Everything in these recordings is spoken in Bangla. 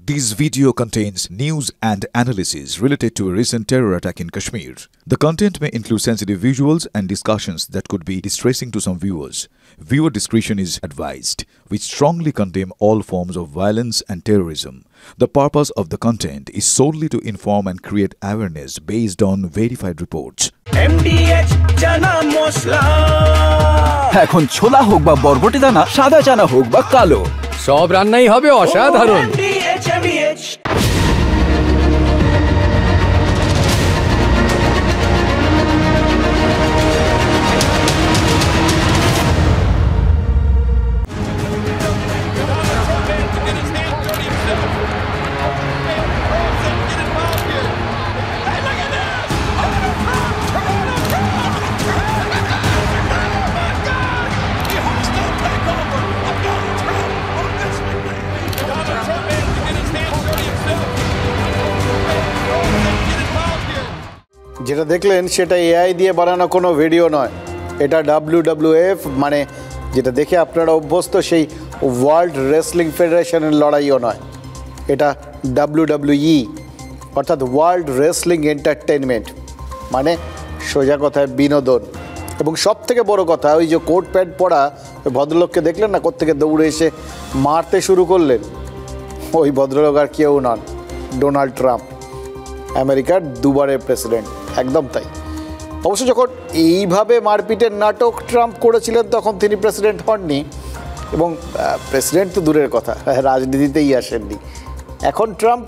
This video contains news and analysis related to a recent terror attack in Kashmir. The content may include sensitive visuals and discussions that could be distressing to some viewers. Viewer discretion is advised. We strongly condemn all forms of violence and terrorism. The purpose of the content is solely to inform and create awareness based on verified reports. MDH chana mosla এখন ছোলা হোক বা বরবটি দানা, সাদা চানা হোক বা কালো, সব রান্নাই হবে অসাধারণ। MDH যেটা দেখলেন সেটা এআই দিয়ে বানানো কোনো ভিডিও নয়, এটা WWF মানে যেটা দেখে আপনারা অভ্যস্ত সেই ওয়ার্ল্ড রেসলিং ফেডারেশনের লড়াইও নয়, এটা WWE অর্থাৎ ওয়ার্ল্ড রেসলিং এন্টারটেনমেন্ট, মানে সোজা কথায় বিনোদন। এবং সব থেকে বড়ো কথা, ওই যে কোট প্যান্ট পরা ওই ভদ্রলোককে দেখলেন না, কোত্থেকে দৌড়ে এসে মারতে শুরু করলেন, ওই ভদ্রলোক আর কেউ নন, ডোনাল্ড ট্রাম্প, আমেরিকার দুবারের প্রেসিডেন্ট। একদম তাই। অবশ্য যখন এইভাবে মারপিটের নাটক ট্রাম্প করেছিলেন তখন তিনি প্রেসিডেন্ট হননি, এবং প্রেসিডেন্ট তো দূরের কথা, রাজনীতিতেই আসেননি। এখন ট্রাম্প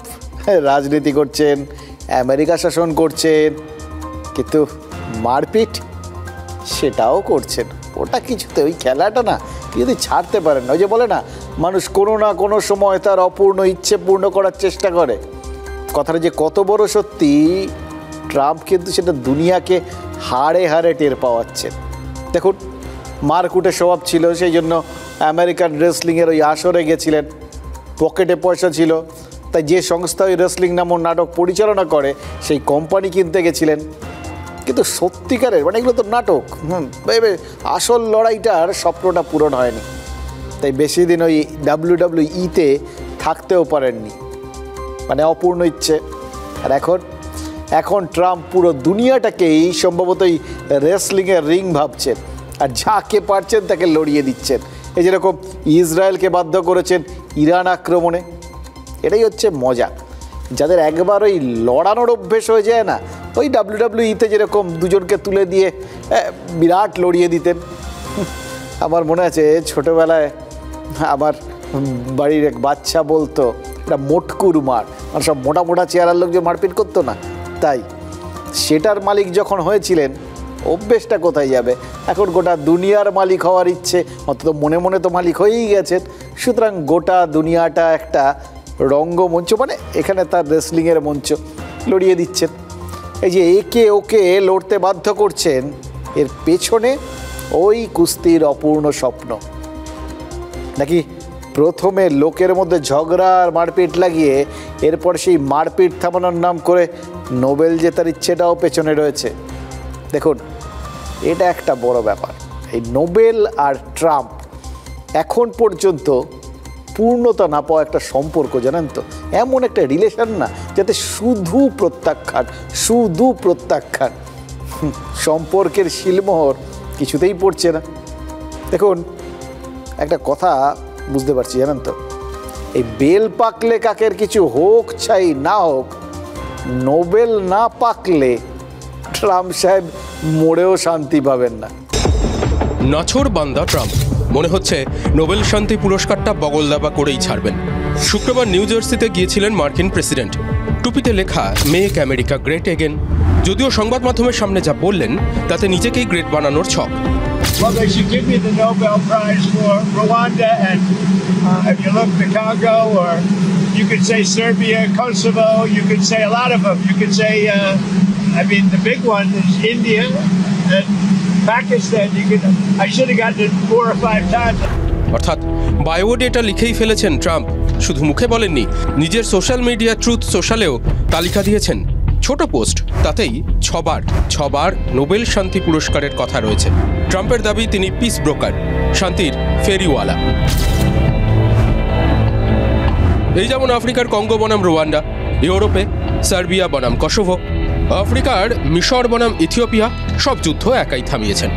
রাজনীতি করছেন, আমেরিকা শাসন করছেন, কিন্তু মারপিট সেটাও করছেন। ওটা কিছুতে, ওই খেলাটা না যদি ছাড়তে পারেন না। ওই যে বলে না, মানুষ কোনো না কোনো সময় তার অপূর্ণ ইচ্ছে পূর্ণ করার চেষ্টা করে, কথাটা যে কত বড় সত্যি ট্রাম্প কিন্তু সেটা দুনিয়াকে হাড়ে হাড়ে টের পাওয়াচ্ছেন। দেখুন, মারকুটে স্বভাব ছিল, সেই জন্য আমেরিকান রেসলিংয়ের ওই আসরে গেছিলেন, পকেটে পয়সা ছিল, তাই যে সংস্থা ওই রেসলিং নামক নাটক পরিচালনা করে সেই কোম্পানি কিনতে গেছিলেন। কিন্তু সত্যিকারের মানে এগুলো তো নাটক, আসল লড়াইটার স্বপ্নটা পূরণ হয়নি, তাই বেশি দিন ওই WWE-তে থাকতেও পারেননি, মানে অপূর্ণ ইচ্ছে। আর এখন ট্রাম্প পুরো দুনিয়াটাকেই সম্ভবতই রেসলিংয়ের রিং ভাবছেন, আর যাকে পারছেন তাকে লড়িয়ে দিচ্ছেন। এই যেরকম ইসরায়েলকে বাধ্য করেছেন ইরান আক্রমণে। এটাই হচ্ছে মজা, যাদের একবার ওই লড়ানোর অভ্যেস হয়ে যায় না, ওই WWE-তে যেরকম দুজনকে তুলে দিয়ে বিরাট লড়িয়ে দিতেন। আমার মনে আছে ছোটোবেলায় আমার বাড়ির এক বাচ্চা বলতো এটা মোটকুর মার, মানে সব মোটা মোটা চেয়ারার লোক যে মারপিট করতো না, তাই সেটার মালিক যখন হয়েছিলেন অভ্যেসটা কোথায় যাবে? এখন গোটা দুনিয়ার মালিক হওয়ার ইচ্ছে, অন্তত মনে মনে তো মালিক হয়েই গেছেন। সুতরাং গোটা দুনিয়াটা একটা রঙ্গমঞ্চ, মানে এখানে তার রেসলিংয়ের মঞ্চ, লড়িয়ে দিচ্ছেন। এই যে একে ওকে লড়তে বাধ্য করছেন, এর পেছনে ওই কুস্তির অপূর্ণ স্বপ্ন। নাকি প্রথমে লোকের মধ্যে ঝগড়া আর মারপিট লাগিয়ে এরপর সেই মারপিট থামানোর নাম করে নোবেল জেতার ইচ্ছেটাও পেছনে রয়েছে। দেখুন, এটা একটা বড় ব্যাপার। এই নোবেল আর ট্রাম্প এখন পর্যন্ত পূর্ণতা না পাওয়া একটা সম্পর্ক, জানেন তো, এমন একটা রিলেশন না যাতে শুধু প্রত্যাখ্যান, সম্পর্কের শিলমোহর কিছুতেই পড়ছে না। দেখুন, একটা কথা বুঝতে পারছি, জানেন তো, এই বেল পাকলে কাকের কিছু হোক চাই না হোক, নোবেল না পাকলে ট্রাম্প সাহেব মরেও শান্তি পাবেন না। নাছোড় বান্দা ট্রাম্প, মনে হচ্ছে নোবেল শান্তি পুরস্কারটা বগলদাবা করেই ছাড়বেন। শুক্রবার নিউ জার্সিতে গিয়েছিলেন মার্কিন প্রেসিডেন্ট, টুপিতে লেখা মেক আমেরিকা গ্রেট এগেন। যদিও সংবাদ মাধ্যমের সামনে যা বললেন তাতে নিজেকেই গ্রেট বানানোর ছক। Well, they should give me the Nobel Prize for Rwanda, and if you look the Congo, or you could say Serbia, Kosovo, you could say a lot of them. You could say, I mean, the big one is India and Pakistan. I should have gotten it 4 or 5 times. অর্থাৎ বায়োডেটা লিখেই ফেলেছেন ট্রাম্প, শুধু মুখে বলেননি, নিজের সোশ্যাল মিডিয়া ট্রুথ সোশ্যালেও তালিকা দিয়েছেন। ছোট পোস্ট, তাতেই ছবার নোবেল শান্তি পুরস্কারের কথা রয়েছে। ট্রাম্পের দাবি তিনি পিস ব্রোকার, শান্তির ফেরিওয়ালা। এই যেমন আফ্রিকার কঙ্গো বনাম রুয়ান্ডা, ইউরোপে সার্বিয়া বনাম কসোভো, আফ্রিকার মিশর বনাম ইথিওপিয়া সব যুদ্ধ একাই থামিয়েছেন।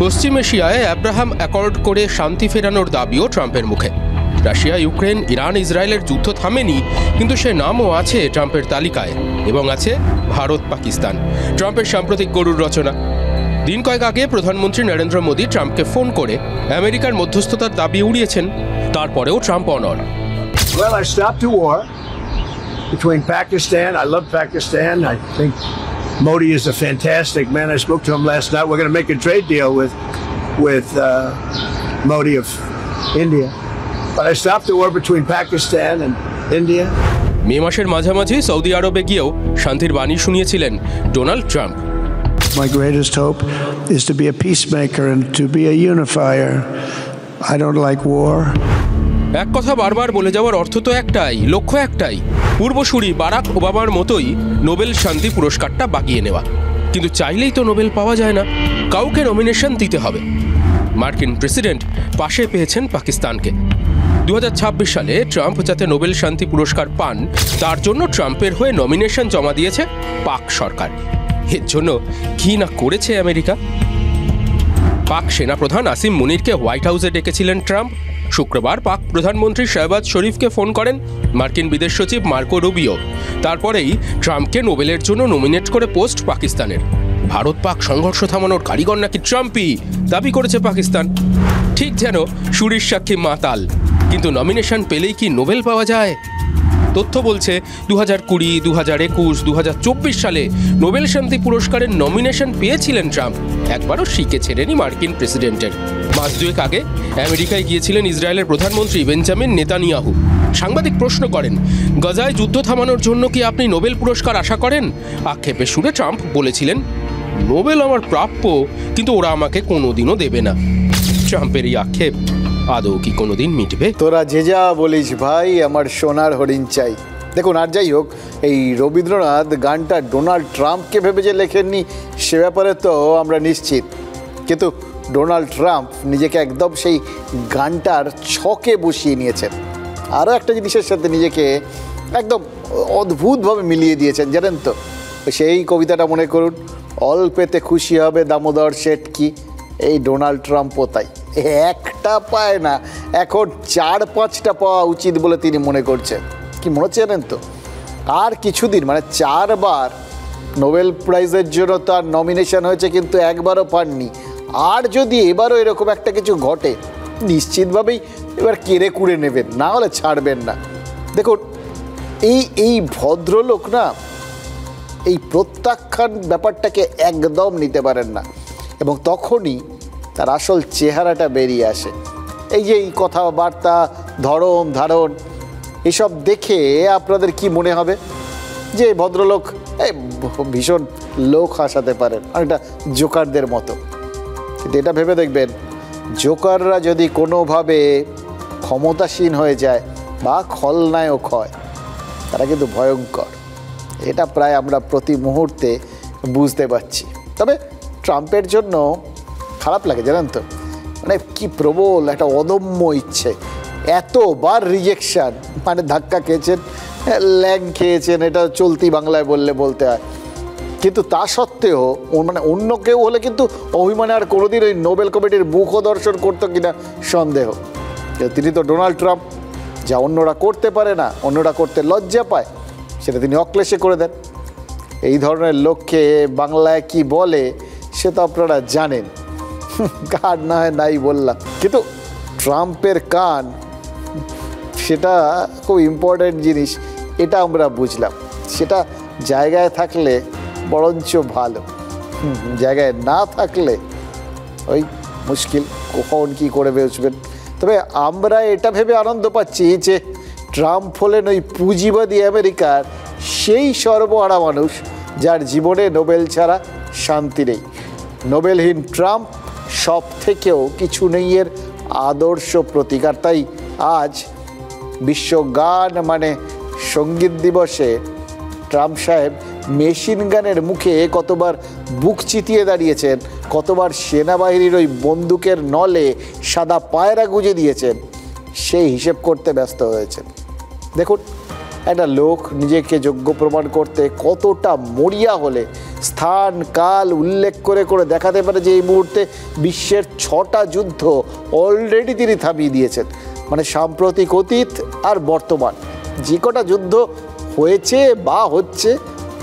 পশ্চিম এশিয়ায় অ্যাব্রাহাম অ্যাকর্ড করে শান্তি ফেরানোর দাবিও ট্রাম্পের মুখে। রাশিয়া, ইউক্রেন, ইরান, ইসরায়েলের যুদ্ধ থামেনি, কিন্তু সে নামও আছে ট্রাম্পের তালিকায়। এবং আছে ভারত, পাকিস্তান, ট্রাম্পের সাম্প্রতিক গরুর রচনা। দিন কয়েক আগে প্রধানমন্ত্রী নরেন্দ্র মোদী ট্রাম্পকে ফোন করে আমেরিকার মধ্যস্থতার দাবি উড়িয়েছেন, তারপরেও ট্রাম্প অনড়। Well, I stopped a war between Pakistan. I love Pakistan. I think Modi is a fantastic man. I spoke to him last night. We're going to make a trade deal with Modi of India. But I stopped the war between Pakistan and India. মে মাসের মাঝামাঝি সৌদি আরবে গিয়েও শান্তির বাণী শুনিয়েছিলেন Donald Trump. My greatest hope is to be a peacemaker and to be a unifier. I don't like war. এক কথা বারবার বলে যাওয়ার অর্থ তো একটাই, লক্ষ্য একটাই, পূর্বসূরি বারাক ওবামার মতোই নোবেল শান্তি পুরস্কারটা বাগিয়ে নেওয়া। কিন্তু চাইলেই তো নোবেল পাওয়া যায় না, কাউকে নমিনেশন দিতে হবে। মার্কিন প্রেসিডেন্ট পাশে পেয়েছেন পাকিস্তানকে। 2026 সালে ট্রাম্প যাতে নোবেল শান্তি পুরস্কার পান, তার জন্য ট্রাম্পের হয়ে নমিনেশন জমা দিয়েছে পাক সরকার। এর জন্য কি না করেছে আমেরিকা। পাক সেনাপ্রধান আসিম মুনিরকে হোয়াইট হাউসে ডেকেছিলেন ট্রাম্প। শুক্রবার পাক প্রধানমন্ত্রী শাহবাজ শরীফকে ফোন করেন মার্কিন বিদেশ সচিব মার্কো রুবিও। তারপরেই ট্রাম্পকে নোবেলের জন্য নমিনেট করে পোস্ট পাকিস্তানের। ভারত পাক সংঘর্ষ থামানোর কারিগর নাকি ট্রাম্পই, দাবি করেছে পাকিস্তান। ঠিক যেন সুরির সাক্ষী মাতাল। কিন্তু নমিনেশন পেলেই কি নোবেল পাওয়া যায়? তথ্য বলছে 2020, 2021, 2024 সালে নোবেল শান্তি পুরস্কারের নমিনেশন পেয়েছিলেন ট্রাম্প। একবারও শিখেছিলেনই মার্কিন প্রেসিডেন্টের। মাস দুয়েক আগে আমেরিকায় গিয়েছিলেন ইসরায়েলের প্রধানমন্ত্রী বেঞ্জামিন নেতানিয়াহু। সাংবাদিক প্রশ্ন করেন, গাজায় যুদ্ধ থামানোর জন্য কি আপনি নোবেল পুরস্কার আশা করেন? আক্ষেপে সুরে ট্রাম্প বলেছিলেন, নোবেল আমার প্রাপ্য, কিন্তু ওরা আমাকে কোনোদিনও দেবে না। ট্রাম্পের এই আক্ষেপ আদৌ কি কোনোদিন মিটবে? তোরা যে যা বলিস ভাই, আমার সোনার হরিণ চাই। দেখুন, আর যাই হোক, এই রবীন্দ্রনাথ গানটা ডোনাল্ড ট্রাম্পকে ভেবে যে লেখেননি সে ব্যাপারে তো আমরা নিশ্চিত। কিন্তু ডোনাল্ড ট্রাম্প নিজেকে একদম সেই গানটার ছকে বসিয়ে নিয়েছেন। আরও একটা জিনিসের সাথে নিজেকে একদম অদ্ভুতভাবে মিলিয়ে দিয়েছেন, জানেন তো? সেই কবিতাটা মনে করুন, অল্পেতে খুশি হবে দামোদর শেঠ কি। এই ডোনাল্ড ট্রাম্পও তাই, একটা পায় না, এখন 4-5টা পাওয়া উচিত বলে তিনি মনে করছেন। কি মনে হচ্ছে জানেন তো? আর কিছুদিন, মানে 4 বার নোবেল প্রাইজের জন্য তার নমিনেশন হয়েছে, কিন্তু একবারও পাননি। আর যদি এবারও এরকম একটা কিছু ঘটে, নিশ্চিতভাবেই এবার কেড়ে কুড়ে নেবেন, না হলে ছাড়বেন না। দেখুন, এই ভদ্রলোক না এই প্রত্যাখ্যান ব্যাপারটাকে একদম নিতে পারেন না, এবং তখনই তার আসল চেহারাটা বেরিয়ে আসে। এই যে এই কথাবার্তা, ধরন ধারণ, এসব দেখে আপনাদের কি মনে হবে? যে ভদ্রলোক ভীষণ লোক হাসাতে পারেন, অনেকটা জোকারদের মতো। কিন্তু এটা ভেবে দেখবেন, জোকাররা যদি কোনোভাবে ক্ষমতাসীন হয়ে যায় বা খলনায়ক হয়, তারা কিন্তু ভয়ঙ্কর। এটা প্রায় আমরা প্রতি মুহূর্তে বুঝতে পারছি। তবে ট্রাম্পের জন্য খারাপ লাগে, জানেন তো? মানে কি প্রবল একটা অদম্য ইচ্ছে। এতবার রিজেকশান, মানে ধাক্কা খেয়েছেন, ল্যাং খেয়েছেন, এটা চলতি বাংলায় বলতে হয়। কিন্তু তা সত্ত্বেও মানে অন্য কেউ হলে কিন্তু অভিমানে আর কোনোদিন ওই নোবেল কমিটির মুখও দর্শন করতো কিনা সন্দেহ। তিনি তো ডোনাল্ড ট্রাম্প, যা অন্যরা করতে পারে না, অন্যরা করতে লজ্জা পায়, সেটা তিনি অক্লেশে করে দেন। এই ধরনের লোককে বাংলায় কি বলে সে তো আপনারা জানেন, কার না হয় নাই বললাম। কিন্তু ট্রাম্পের কান, সেটা খুব ইম্পর্ট্যান্ট জিনিস, এটা আমরা বুঝলাম। সেটা জায়গায় থাকলে বরঞ্চ ভালো, জায়গায় না থাকলে ওই মুশকিল, কখন কী করে বেসবেন। তবে আমরা এটা ভেবে আনন্দ পাচ্ছি যে ট্রাম্প হলেন ওই পুঁজিবাদী আমেরিকার সেই সর্বহারা মানুষ যার জীবনে নোবেল ছাড়া শান্তি নেই। নোবেলহীন ট্রাম্প সব থেকেও কিছু নেই এর আদর্শ প্রতীক। আর তাই আজ বিশ্ব গান মানে সঙ্গীত দিবসে ট্রাম্প সাহেব মেশিন গানের মুখে কতবার বুক চিতিয়ে দাঁড়িয়েছেন, কতবার সেনাবাহিনীর ওই বন্দুকের নলে সাদা পায়রা গুঁজে দিয়েছেন, সেই হিসেব করতে ব্যস্ত হয়েছেন। দেখুন একটা লোক নিজেকে যোগ্য প্রমাণ করতে কতটা মরিয়া হলে স্থান কাল উল্লেখ করে করে দেখাতে পারে যে এই মুহূর্তে বিশ্বের 6টা যুদ্ধ অলরেডি তিনি থামিয়ে দিয়েছেন। মানে সাম্প্রতিক অতীত আর বর্তমান যে কটা যুদ্ধ হয়েছে বা হচ্ছে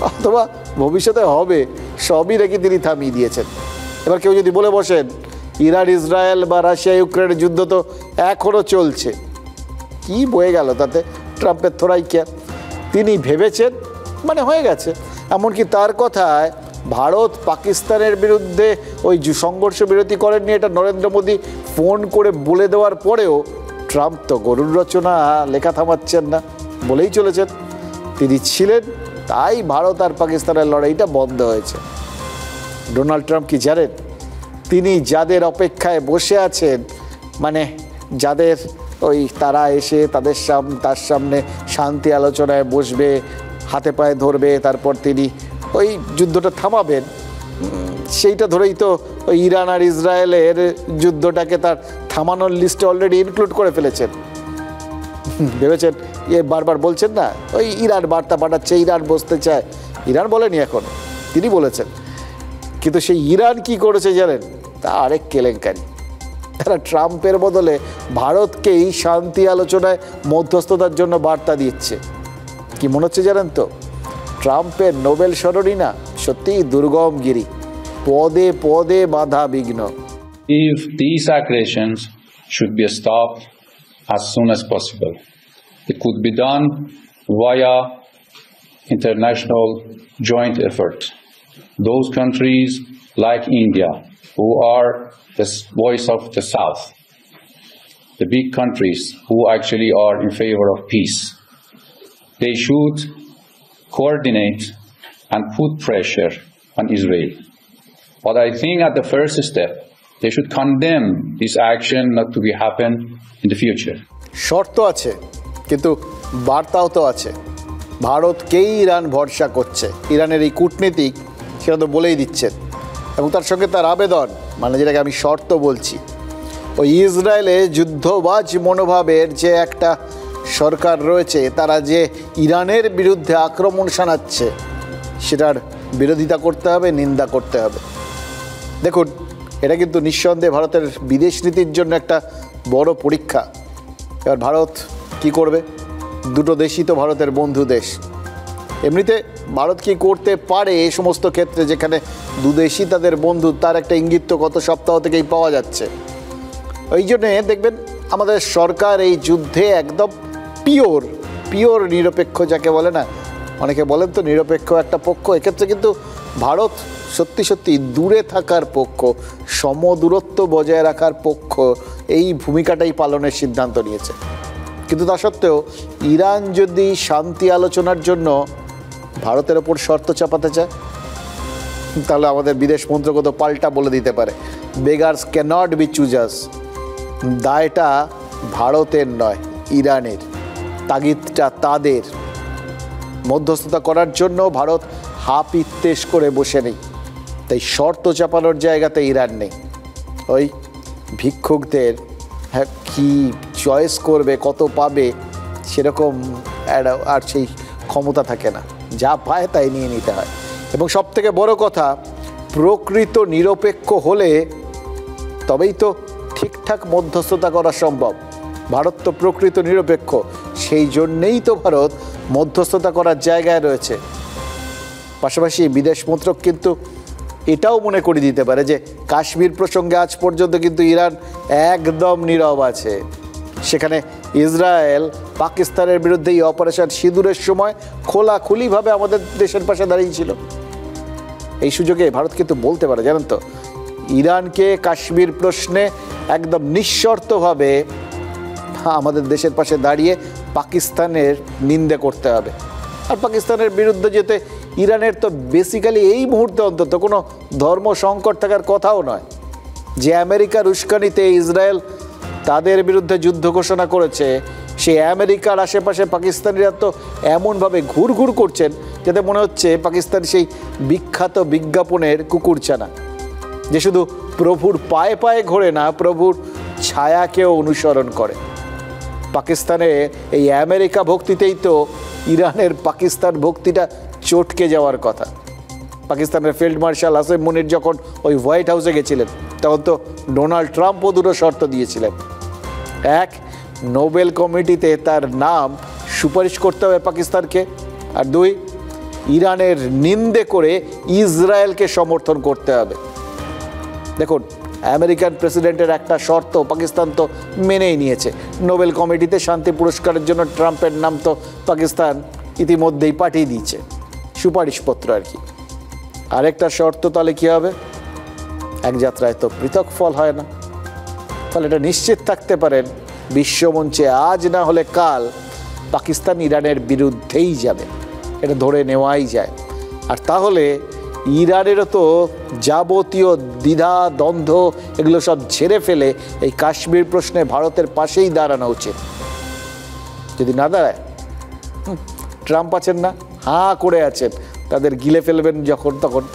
অথবা ভবিষ্যতে হবে সবই নাকি তিনি থামিয়ে দিয়েছেন। এবার কেউ যদি বলে বসেন ইরান ইসরায়েল বা রাশিয়া ইউক্রেনের যুদ্ধ তো এখনও চলছে, কি বয়ে গেল তাতে ট্রাম্পের থোড়াই কে? তিনি ভেবেছেন মানে হয়ে গেছে। এমনকি তার কথায় ভারত পাকিস্তানের বিরুদ্ধে ওই সংঘর্ষ বিরতি করেননি, এটা নরেন্দ্র মোদী ফোন করে বলে দেওয়ার পরেও ট্রাম্প তো গরুর রচনা লেখা থামাচ্ছেন না, বলেই চলেছেন তিনি ছিলেন, তাই ভারত আর পাকিস্তানের লড়াইটা বন্ধ হয়েছে। ডোনাল্ড ট্রাম্প কি জানেন তিনি যাদের অপেক্ষায় বসে আছেন, মানে যাদের ওই তারা এসে তার সামনে শান্তি আলোচনায় বসবে, হাতে পায়ে ধরবে, তারপর তিনি ওই যুদ্ধটা থামাবেন, সেইটা ধরেই তো ওই ইরান আর ইসরায়েলের যুদ্ধটাকে তার থামানোর লিস্টে অলরেডি ইনক্লুড করে ফেলেছেন। ভেবেছেন বারবার বলছেন না ওই ইরান বার্তা পাঠাচ্ছে, ইরান বসতে চায়, ইরান বলেনি এখন, তিনি বলেছেন। কিন্তু সেই ইরান কি করেছে জানেন? তা আরেক কেলেঙ্কারি। তারা ট্রাম্পের বদলে ভারতকেই শান্তি আলোচনায় মধ্যস্থতার জন্য বার্তা দিচ্ছে। কি মনে হচ্ছে জানেন তো? ট্রাম্পের নোবেল সরণি না সত্যিই দুর্গমগিরি, পদে পদে বাধা বিঘ্ন। If these aggressions should be stopped as soon as possible, it could be done via international joint effort. Those countries like India, who are the voice of the South, the big countries who actually are in favor of peace, they should coordinate and put pressure on Israel. But I think at the first step, they should condemn this action not to be happen in the future. শর্ত আছে কিন্তু বার্তাও তো আছে। ভারতকেই ইরান ভরসা করছে, ইরানের এই কূটনীতিক সেটা তো বলেই দিচ্ছেন, এবং তার সঙ্গে তার আবেদন, মানে যেটাকে আমি শর্ত বলছি, ওই ইসরায়েলে যুদ্ধবাজ মনোভাবের যে একটা সরকার রয়েছে, তারা যে ইরানের বিরুদ্ধে আক্রমণ শানাচ্ছে সেটার বিরোধিতা করতে হবে, নিন্দা করতে হবে। দেখুন এটা কিন্তু নিঃসন্দেহে ভারতের বিদেশ নীতির জন্য একটা বড় পরীক্ষা। এবার ভারত কি করবে? দুটো দেশই তো ভারতের বন্ধু দেশ। এমনিতে ভারত কি করতে পারে এই সমস্ত ক্ষেত্রে যেখানে দুদেশই তাদের বন্ধু, তার একটা ইঙ্গিত তো গত সপ্তাহ থেকেই পাওয়া যাচ্ছে। ওই জন্যে দেখবেন আমাদের সরকার এই যুদ্ধে একদম পিওর নিরপেক্ষ, যাকে বলে না, অনেকে বলেন তো নিরপেক্ষ একটা পক্ষ, এক্ষেত্রে কিন্তু ভারত সত্যি সত্যি দূরে থাকার পক্ষ, সমদূরত্ব বজায় রাখার পক্ষ, এই ভূমিকাটাই পালনের সিদ্ধান্ত নিয়েছে। কিন্তু তা সত্ত্বেও ইরান যদি শান্তি আলোচনার জন্য ভারতের ওপর শর্ত চাপাতে চায়, তাহলে আমাদের বিদেশ মন্ত্রক তো পাল্টা বলে দিতে পারে, বেগার্স ক্যানট বি চুজার্স। দায়টা ভারতের নয়, ইরানের, তাগিদটা তাদের। মধ্যস্থতা করার জন্য ভারত হাপ ইত্তেশ করে বসে নেই, তাই শর্ত চাপানোর জায়গাতে ইরান নেই। ওই ভিক্ষুকদের কি চয়েস করবে, কত পাবে, সেরকম আর সেই ক্ষমতা থাকে না, যা পায় তাই নিয়ে নিতে হয়। এবং সবথেকে বড় কথা, প্রকৃত নিরপেক্ষ হলে তবেই তো ঠিকঠাক মধ্যস্থতা করা সম্ভব। ভারত তো প্রকৃত নিরপেক্ষ, সেই জন্যেই তো ভারত মধ্যস্থতা করার জায়গায় রয়েছে। পাশাপাশি বিদেশ মন্ত্রক কিন্তু এটাও মনে করে দিতে পারে যে কাশ্মীর প্রসঙ্গে আজ পর্যন্ত কিন্তু ইরান একদম নীরব আছে। সেখানে ইসরায়েল পাকিস্তানের বিরুদ্ধে এই অপারেশন সিঁদুরের সময় খোলাখুলিভাবে আমাদের দেশের পাশে দাঁড়িয়েছিল। এই সুযোগে ভারত কিন্তু বলতে পারে, জানেন তো, ইরানকে কাশ্মীর প্রশ্নে একদম নিঃশর্তভাবে আমাদের দেশের পাশে দাঁড়িয়ে পাকিস্তানের নিন্দা করতে হবে। আর পাকিস্তানের বিরুদ্ধে যেতে ইরানের তো বেসিক্যালি এই মুহূর্তে অন্তত কোনো ধর্ম সংকট থাকার কথাও নয়। যে আমেরিকার উস্কানিতে ইসরায়েল তাদের বিরুদ্ধে যুদ্ধ ঘোষণা করেছে, সেই আমেরিকার আশেপাশে পাকিস্তানিরা তো এমনভাবে ঘুরঘুর করছেন যাতে মনে হচ্ছে পাকিস্তান সেই বিখ্যাত বিজ্ঞাপনের কুকুরছানা, যে শুধু প্রভুর পায়ে পায়ে ঘোরে না, প্রভুর ছায়াকেও অনুসরণ করে। পাকিস্তানে এই আমেরিকা ভক্তিতেই তো ইরানের পাকিস্তান ভক্তিটা চটকে যাওয়ার কথা। পাকিস্তানের ফিল্ড মার্শাল আসিম মুনির যখন ওই হোয়াইট হাউসে গেছিলেন তখন তো ডোনাল্ড ট্রাম্পও দুটো শর্ত দিয়েছিলেন। এক, নোবেল কমিটিতে তার নাম সুপারিশ করতে হবে পাকিস্তানকে, আর দুই, ইরানের নিন্দে করে ইসরায়েলকে সমর্থন করতে হবে। দেখুন, আমেরিকান প্রেসিডেন্টের একটা শর্ত পাকিস্তান তো মেনেই নিয়েছে। নোবেল কমিটিতে শান্তি পুরস্কারের জন্য ট্রাম্পের নাম তো পাকিস্তান ইতিমধ্যেই পাঠিয়ে দিয়েছে, সুপারিশপত্র আর কি। আরেকটা শর্ত তাহলে কী হবে? এক যাত্রায় তো পৃথক ফল হয় না। ফলে এটা নিশ্চিত থাকতে পারেন বিশ্বমঞ্চে আজ না হলে কাল পাকিস্তান ইরানের বিরুদ্ধেই যাবে, এটা ধরে নেওয়াই যায়। আর তাহলে ইরানেরও তো যাবতীয় দ্বিধা দ্বন্দ্ব এগুলো সব ঝেড়ে ফেলে এই কাশ্মীর প্রশ্নে ভারতের পাশেই দাঁড়ানো উচিত। যদি না দাঁড়ায়, ট্রাম্প আছেন না, হাঁ করে আছেন, তাদের গিলে ফেলবেন যখন তখন।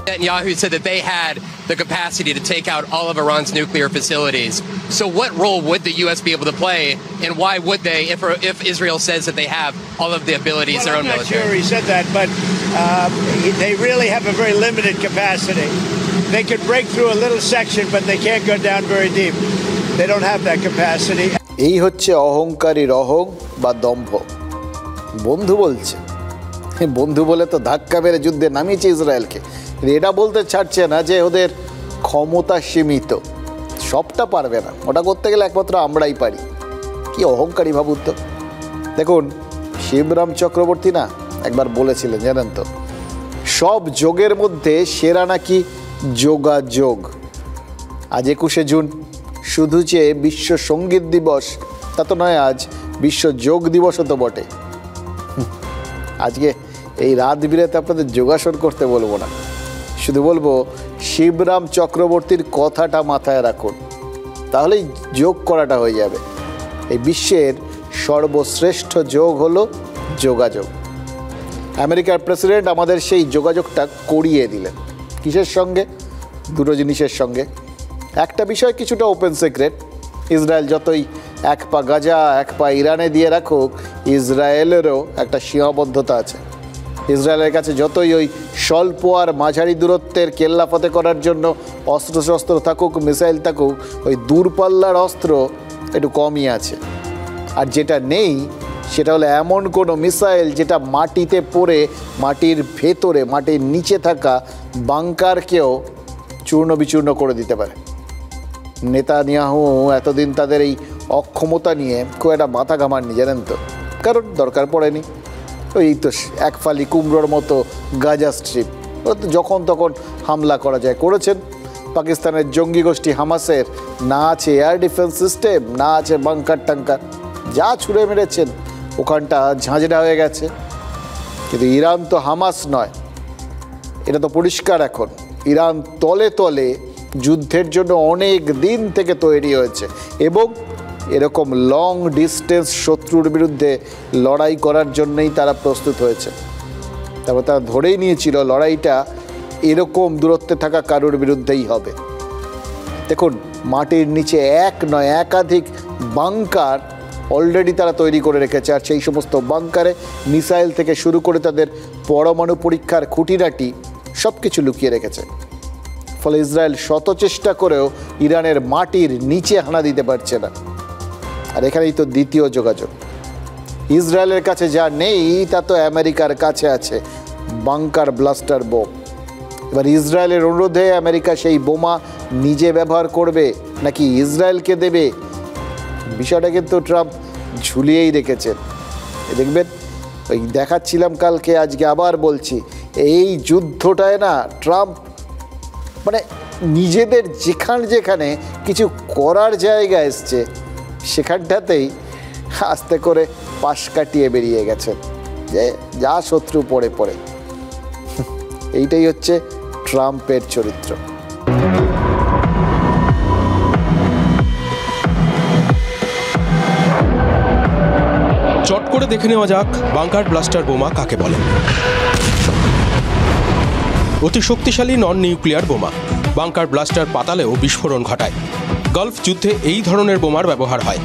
Netanyahu said that they had the capacity to take out all of Iran's nuclear facilities. So what role would the U.S. be able to play, and why would they, if Israel says that they have all of the abilities, their own military? I'm not sure he said that, but they really have a very limited capacity. They could break through a little section, but they can't go down very deep. They don't have that capacity. এই হচ্ছে অহংকারীর অহং বা দম্ভ। বন্ধু বলছে, বন্ধু বলে তো ধাক্কা মেরে যুদ্ধে নামিয়েছে ইসরায়েলকে, এটা বলতে ছাড়ছে না যে ওদের ক্ষমতা সীমিত, সবটা পারবে না, ওটা করতে গেলে একমাত্র আমরাই পারি। কি অহংকারী ভাবুন তো। দেখুন, শিবরাম চক্রবর্তী না একবার বলেছিলেন জানেন তো, সব যোগের মধ্যে সেরা নাকি যোগাযোগ। আজ 21শে জুন শুধু যে বিশ্ব সঙ্গীত দিবস তা তো নয়, আজ বিশ্ব যোগ দিবসও তো বটে। আজকে এই রাত বিরেতে আপনাদের যোগাসন করতে বলবো না, শুধু বলবো শিবরাম চক্রবর্তীর কথাটা মাথায় রাখুন, তাহলেই যোগ করাটা হয়ে যাবে। এই বিশ্বের সর্বশ্রেষ্ঠ যোগ হলো যোগাযোগ। আমেরিকার প্রেসিডেন্ট আমাদের সেই যোগাযোগটা করিয়ে দিলেন। কিসের সঙ্গে? দুটো জিনিসের সঙ্গে। একটা বিষয় কিছুটা ওপেন সিক্রেট, ইসরায়েল যতই এক পা গাজা এক পা ইরানে দিয়ে রাখুক, ইসরায়েলেরও একটা সীমাবদ্ধতা আছে। ইসরায়েলের কাছে যতই ওই স্বল্প আর মাঝারি দূরত্বের কেল্লাফতে করার জন্য অস্ত্রশস্ত্র থাকুক, মিসাইল থাকুক, ওই দূরপাল্লার অস্ত্র একটু কমই আছে। আর যেটা নেই সেটা হলো এমন কোনো মিসাইল যেটা মাটিতে পড়ে মাটির ভেতরে, মাটির নিচে থাকা বাংকারকেও চূর্ণ বিচূর্ণ করে দিতে পারে। নেতানিয়াহু এতদিন তাদের এই অক্ষমতা নিয়ে খুব একটা মাথা ঘামাননি জানেন তো, কারণ দরকার পড়েনি। ওই তো এক ফালি কুমড়োর মতো গাজা স্ট্রিপ, ওরা তো যখন তখন হামলা করা যায় করেছেন। পাকিস্তানের জঙ্গি গোষ্ঠী হামাসের না আছে এয়ার ডিফেন্স সিস্টেম, না আছে বাংকার টাঙ্কার, যা ছুঁড়ে মেরেছেন ওখানটা ঝাঁঝরা হয়ে গেছে। কিন্তু ইরান তো হামাস নয়, এটা তো পরিষ্কার এখন। ইরান তলে তলে যুদ্ধের জন্য অনেক দিন থেকে তৈরি হয়েছে এবং এরকম লং ডিস্টেন্স শত্রুর বিরুদ্ধে লড়াই করার জন্যই তারা প্রস্তুত হয়েছে। তারপর তারা ধরেই নিয়েছিল লড়াইটা এরকম দূরত্বে থাকা কারোর বিরুদ্ধেই হবে। দেখুন, মাটির নিচে এক নয় একাধিক বাংকার অলরেডি তারা তৈরি করে রেখেছে, আর সেই সমস্ত বাংকারে মিসাইল থেকে শুরু করে তাদের পরমাণু পরীক্ষার খুঁটিনাটি সব কিছু লুকিয়ে রেখেছে। ফলে ইসরায়েল শত চেষ্টা করেও ইরানের মাটির নিচে হানা দিতে পারছে না। আর এখানেই তো দ্বিতীয় যোগাযোগ। ইসরায়েলের কাছে যা নেই তা তো আমেরিকার কাছে আছে, বাংকার ব্লাস্টার বোম। এবার ইসরায়েলের অনুরোধে আমেরিকা সেই বোমা নিজে ব্যবহার করবে নাকি ইসরায়েলকে দেবে, বিষয়টা কিন্তু ট্রাম্প ঝুলিয়েই রেখেছেন। দেখবেন, ওই দেখাচ্ছিলাম কালকে, আজকে আবার বলছি, এই যুদ্ধটায় না ট্রাম্প মানে নিজেদের যেখানে কিছু করার জায়গা এসছে সেখানটাতেই আস্তে করে পাশ কাটিয়ে বেরিয়ে গেছেন, যে যা শত্রু পড়ে পড়ে। এইটাই হচ্ছে ট্রাম্পের চরিত্র। চট করে দেখে নেওয়া যাক বাংকার ব্লাস্টার বোমা কাকে বলে। অতি শক্তিশালী নন নিউক্লিয়ার বোমা। বাংকার ব্লাস্টার পাতালেও বিস্ফোরণ ঘটায়। গালফ যুদ্ধে এই ধরনের বোমার ব্যবহার হয়।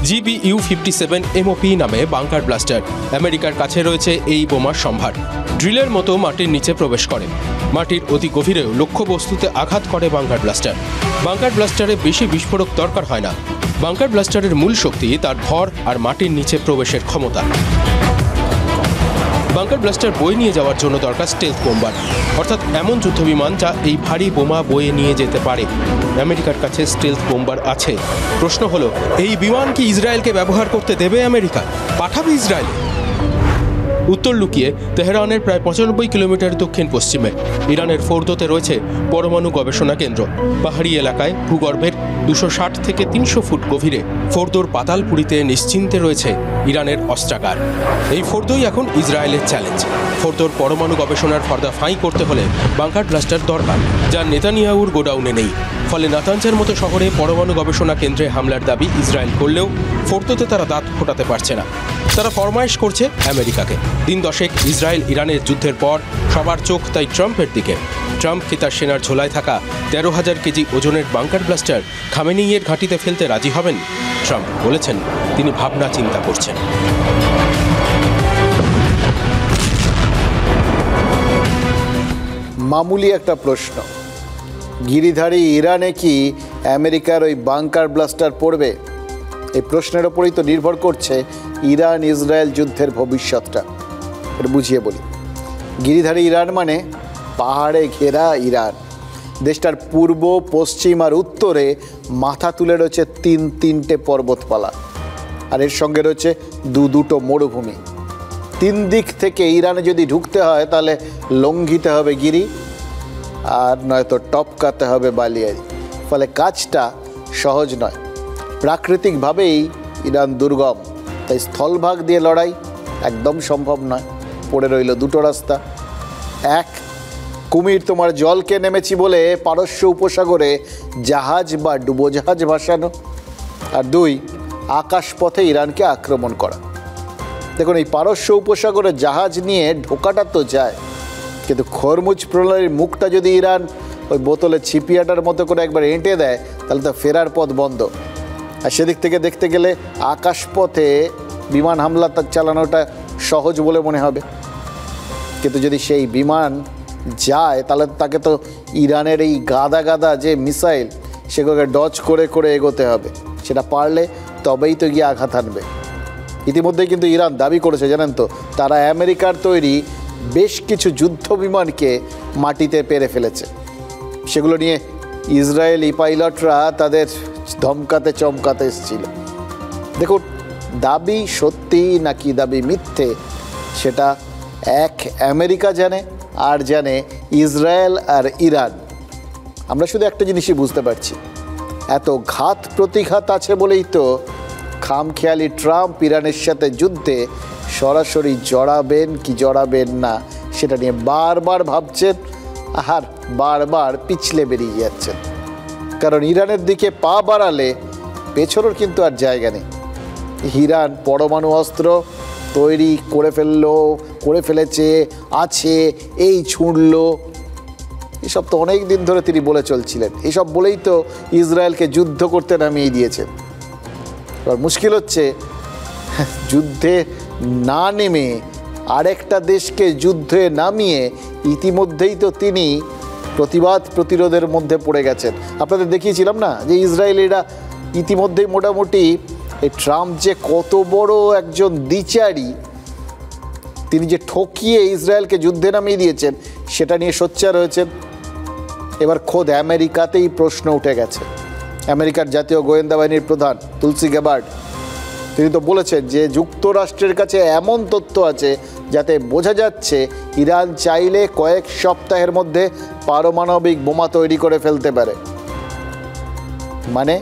GBU-57 MOP নামে বাংকার ব্লাস্টার। আমেরিকার কাছে রয়েছে এই বোমার সম্ভার। ড্রিলের মতো মাটির নিচে প্রবেশ করে, মাটির অতি গভীরেও লক্ষ্যবস্তুতে আঘাত করে বাংকার ব্লাস্টার। বাংকার ব্লাস্টারে বেশি বিস্ফোরক দরকার হয় না। বাংকার ব্লাস্টারের মূল শক্তি তার ভর আর মাটির নিচে প্রবেশের ক্ষমতা। বাংকার ব্লাস্টার বয়ে নিয়ে যাওয়ার জন্য দরকার স্টেলথ বোম্বার, অর্থাৎ এমন যুদ্ধবিমান যা এই ভারী বোমা বয়ে নিয়ে যেতে পারে। আমেরিকার কাছে স্টেলথ বোম্বার আছে। প্রশ্ন হলো, এই বিমান কি ইসরায়েলকে ব্যবহার করতে দেবে আমেরিকা? পাঠাবে ইসরায়েল? উত্তর লুকিয়ে তেহরানের প্রায় 95 কিলোমিটার দক্ষিণ পশ্চিমে ইরানের ফোর্দোতে রয়েছে পরমাণু গবেষণা কেন্দ্র। পাহাড়ি এলাকায় ভূগর্ভের 260 থেকে 300 ফুট গভীরে ফোর্দোর পাতালপুরিতে নিশ্চিন্তে রয়েছে ইরানের অস্ত্রাগার। এই ফোর্দোই এখন ইসরায়েলের চ্যালেঞ্জ। ফোর্দোর পরমাণু গবেষণার পর্দা ফাঁই করতে হলে বাংকার ব্লাস্টার দরকার, যা নেতানিয়াহুর গোডাউনে নেই। ফলে নাতানজের মতো শহরে পরমাণু গবেষণা কেন্দ্রে হামলার দাবি ইসরায়েল করলেও ফোর্দোতে তারা দাঁত ফোটাতে পারছে না। তারা ফরমায়েশ করছে আমেরিকাকে। দিন দশেক ইসরায়েল ইরানের যুদ্ধের পর সবার চোখ তাই ট্রাম্পের দিকে। ট্রাম্প কি তার সেনার ঝোলায় থাকা 13,000 কেজি ওজনের বাংকার ব্লাস্টার খামেনেইয়ের ঘাঁটিতে ফেলতে রাজি হবেন? ট্রাম্প বলেছেন তিনি ভাবনা চিন্তা করছেন। মামুলি একটা প্রশ্ন, গিরিধারী ইরানে কি আমেরিকার ওই বাংকার ব্লাস্টার পড়বে? এই প্রশ্নের ওপরই তো নির্ভর করছে ইরান ইসরায়েল যুদ্ধের ভবিষ্যৎটা। এটা বুঝিয়ে বলি। গিরিধারী ইরান মানে পাহাড়ে ঘেরা ইরান। দেশটার পূর্ব, পশ্চিম আর উত্তরে মাথা তুলে রয়েছে তিনটে পর্বতমালা, আর এর সঙ্গে রয়েছে দুটো মরুভূমি। তিন দিক থেকে ইরানে যদি ঢুকতে হয় তাহলে লঙ্ঘিতে হবে গিরি, আর নয়তো টপকাতে হবে বালিয়ারি। ফলে কাজটা সহজ নয়। প্রাকৃতিকভাবেই ইরান দুর্গম, তাই স্থলভাগ দিয়ে লড়াই একদম সম্ভব নয়। পড়ে রইল দুটো রাস্তা। এক, কুমির তোমার জলকে নেমেছি বলে পারস্য উপসাগরে জাহাজ বা ডুবোজাহাজ ভাসানো। আর দুই, আকাশপথে ইরানকে আক্রমণ করা। দেখুন, এই পারস্য উপসাগরে জাহাজ নিয়ে ঢোকাটা তো যায়, কিন্তু খরমুজ প্রণালীর মুখটা যদি ইরান ওই বোতলে ছিপিয়াটার মতো করে একবার এঁটে দেয় তাহলে তো ফেরার পথ বন্ধ। আর সেদিক থেকে দেখতে গেলে আকাশপথে বিমান হামলা তার চালানোটা সহজ বলে মনে হবে। কিন্তু যদি সেই বিমান যায় তাহলে তাকে তো ইরানের এই গাদা যে মিসাইল সেগুলোকে ডজ করে করে এগোতে হবে। সেটা পারলে তবেই তো গিয়ে আঘাত আনবে। ইতিমধ্যেই কিন্তু ইরান দাবি করেছে, জানেন তো, তারা আমেরিকার তৈরি বেশ কিছু যুদ্ধ বিমানকে মাটিতে পেরে ফেলেছে। সেগুলো নিয়ে ইসরায়েলি পাইলটরা তাদের ধমকাতে চমকাতে এসেছিল। দেখুন, দাবি সত্যি নাকি দাবি মিথ্যে সেটা এক আমেরিকা জানে, আর জানে ইসরায়েল আর ইরান। আমরা শুধু একটা জিনিসই বুঝতে পারছি, এত ঘাত প্রতিঘাত আছে বলেই তো খামখেয়ালি ট্রাম্প ইরানের সাথে যুদ্ধে সরাসরি জড়াবেন কি জড়াবেন না সেটা নিয়ে বারবার ভাবছেন, আর বারবার পিছলে বেরিয়ে যাচ্ছেন। কারণ ইরানের দিকে পা বাড়ালে পেছনের কিন্তু আর জায়গা নেই। ইরান পরমাণু অস্ত্র তৈরি করে ফেলেছে, আছে, এই ছুঁড়ল, এসব তো অনেক দিন ধরে তিনি বলে চলছিলেন। এসব বলেই তো ইসরায়েলকে যুদ্ধ করতে নামিয়ে দিয়েছেন। এবার মুশকিল হচ্ছে, যুদ্ধে না নেমে আরেকটা দেশকে যুদ্ধে নামিয়ে ইতিমধ্যেই তো তিনি প্রতিরোধের মধ্যে পড়ে গেছেন। আপনাদের দেখিয়েছিলাম না যে ইসরায়েলিরা ইতিমধ্যেই মোটামুটি এই ট্রাম্প যে কত বড় একজন দ্বিচারী, তিনি যে ঠকিয়ে ইসরায়েলকে যুদ্ধে নামিয়ে দিয়েছেন সেটা নিয়ে সোচ্চার হয়েছেন। এবার খোদ আমেরিকাতেই প্রশ্ন উঠে গেছে। আমেরিকার জাতীয় গোয়েন্দা বাহিনীর প্রধান তুলসি গ্যাবার্ড তিনি তো বলেছেন যে যুক্তরাষ্ট্রের কাছে এমন তথ্য আছে যাতে বোঝা যাচ্ছে ইরান চাইলে কয়েক সপ্তাহের মধ্যে পারমাণবিক বোমা তৈরি করে ফেলতে পারে। মানে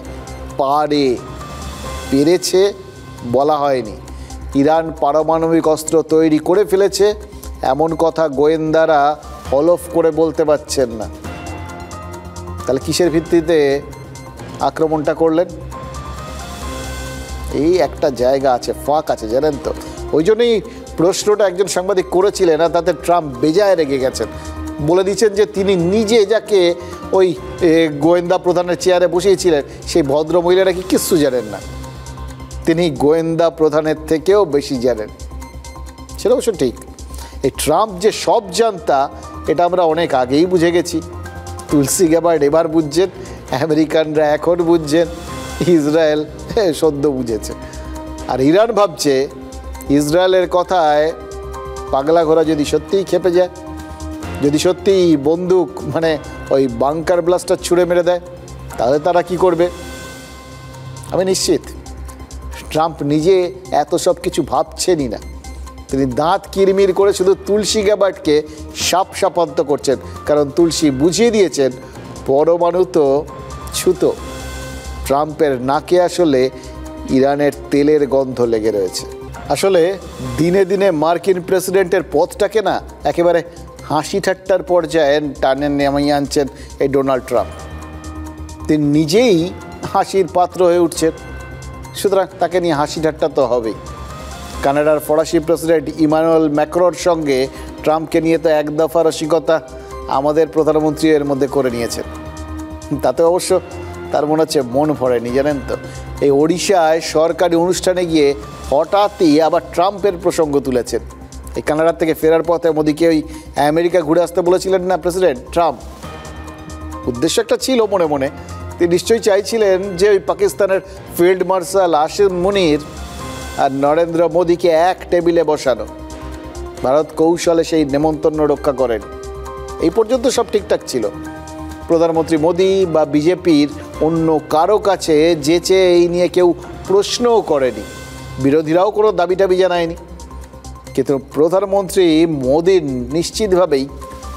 পেরেছে বলা হয়নি, ইরান পারমাণবিক অস্ত্র তৈরি করে ফেলেছে এমন কথা গোয়েন্দারা হলফ করে বলতে পারছেন না। তাহলে কিসের ভিত্তিতে আক্রমণটা করলেন? এই একটা জায়গা আছে, ফাঁক আছে, জানেন তো। ওই জন্যই প্রশ্নটা একজন সাংবাদিক করেছিলেন, আর তাতে ট্রাম্প বেজায় রেগে গেছেন। বলে দিচ্ছেন যে তিনি নিজে যাকে ওই গোয়েন্দা প্রধানের চেয়ারে বসিয়েছিলেন সেই ভদ্রমহিলা নাকি কিচ্ছু জানেন না। তিনি গোয়েন্দা প্রধানের থেকেও বেশি জানেন। সেটা অবশ্য ঠিক। এই ট্রাম্প যে সব জানতা এটা আমরা অনেক আগেই বুঝে গেছি। তুলসী গ্যাবার্ড এবার বুঝছেন, আমেরিকানরা এখন বুঝছেন, ইসরায়েল সদ্য বুঝেছে। আর ইরান ভাবছে ইসরায়েলের কথায় পাগলা ঘোড়া যদি সত্যিই খেপে যায়, যদি সত্যিই বন্দুক মানে ওই বাংকার ব্লাস্টার ছুঁড়ে মেরে দেয়, তাহলে তারা কি করবে? আমি নিশ্চিত ট্রাম্প নিজে এত সব কিছু ভাবছেনই না। তিনি দাঁত কিরমির করে শুধু তুলসী গ্যাবার্ডকে সাপসাপান্ত করছেন, কারণ তুলসী বুঝিয়ে দিয়েছেন পরমাণু তো ছুতো। ট্রাম্পের নাকে আসলে ইরানের তেলের গন্ধ লেগে রয়েছে। আসলে দিনে দিনে মার্কিন প্রেসিডেন্টের পথটাকে না একেবারে হাসি ঠাট্টার পর্যায়ে টানে নামিয়ে আনছেন এই ডোনাল্ড ট্রাম্প। তিনি নিজেই হাসির পাত্র হয়ে উঠছেন, সুতরাং তাকে নিয়ে হাসি ঠাট্টা তো হবেই। কানাডার ফরাসি প্রেসিডেন্ট ইমানুয়েল ম্যাক্রোর সঙ্গে ট্রাম্পকে নিয়ে তো এক দফা রসিকতা আমাদের প্রধানমন্ত্রী এর মধ্যে করে নিয়েছেন। তাতে অবশ্য তার মনে হচ্ছে মন ভরেনি, জানেন তো। এই ওড়িশায় সরকারি অনুষ্ঠানে গিয়ে হঠাৎই আবার ট্রাম্পের প্রসঙ্গ তুলেছেন। এই কানাডার থেকে ফেরার পথে মোদিকে ওই আমেরিকা ঘুরে আসতে বলেছিলেন না প্রেসিডেন্ট ট্রাম্প। উদ্দেশ্য একটা ছিল মনে মনে, তিনি নিশ্চয়ই চাইছিলেন যে ওই পাকিস্তানের ফিল্ড মার্শাল আসিম মুনির আর নরেন্দ্র মোদীকে এক টেবিলে বসানো। ভারত কৌশলে সেই নেমন্তন্ন রক্ষা করেন। এই পর্যন্ত সব ঠিকঠাক ছিল। প্রধানমন্ত্রী মোদী বা বিজেপির অন্য কারো কাছে যেচে এই নিয়ে কেউ প্রশ্নও করেনি, বিরোধীরাও কোনো দাবি টাবি জানায়নি। কিন্তু প্রধানমন্ত্রী মোদীর নিশ্চিতভাবেই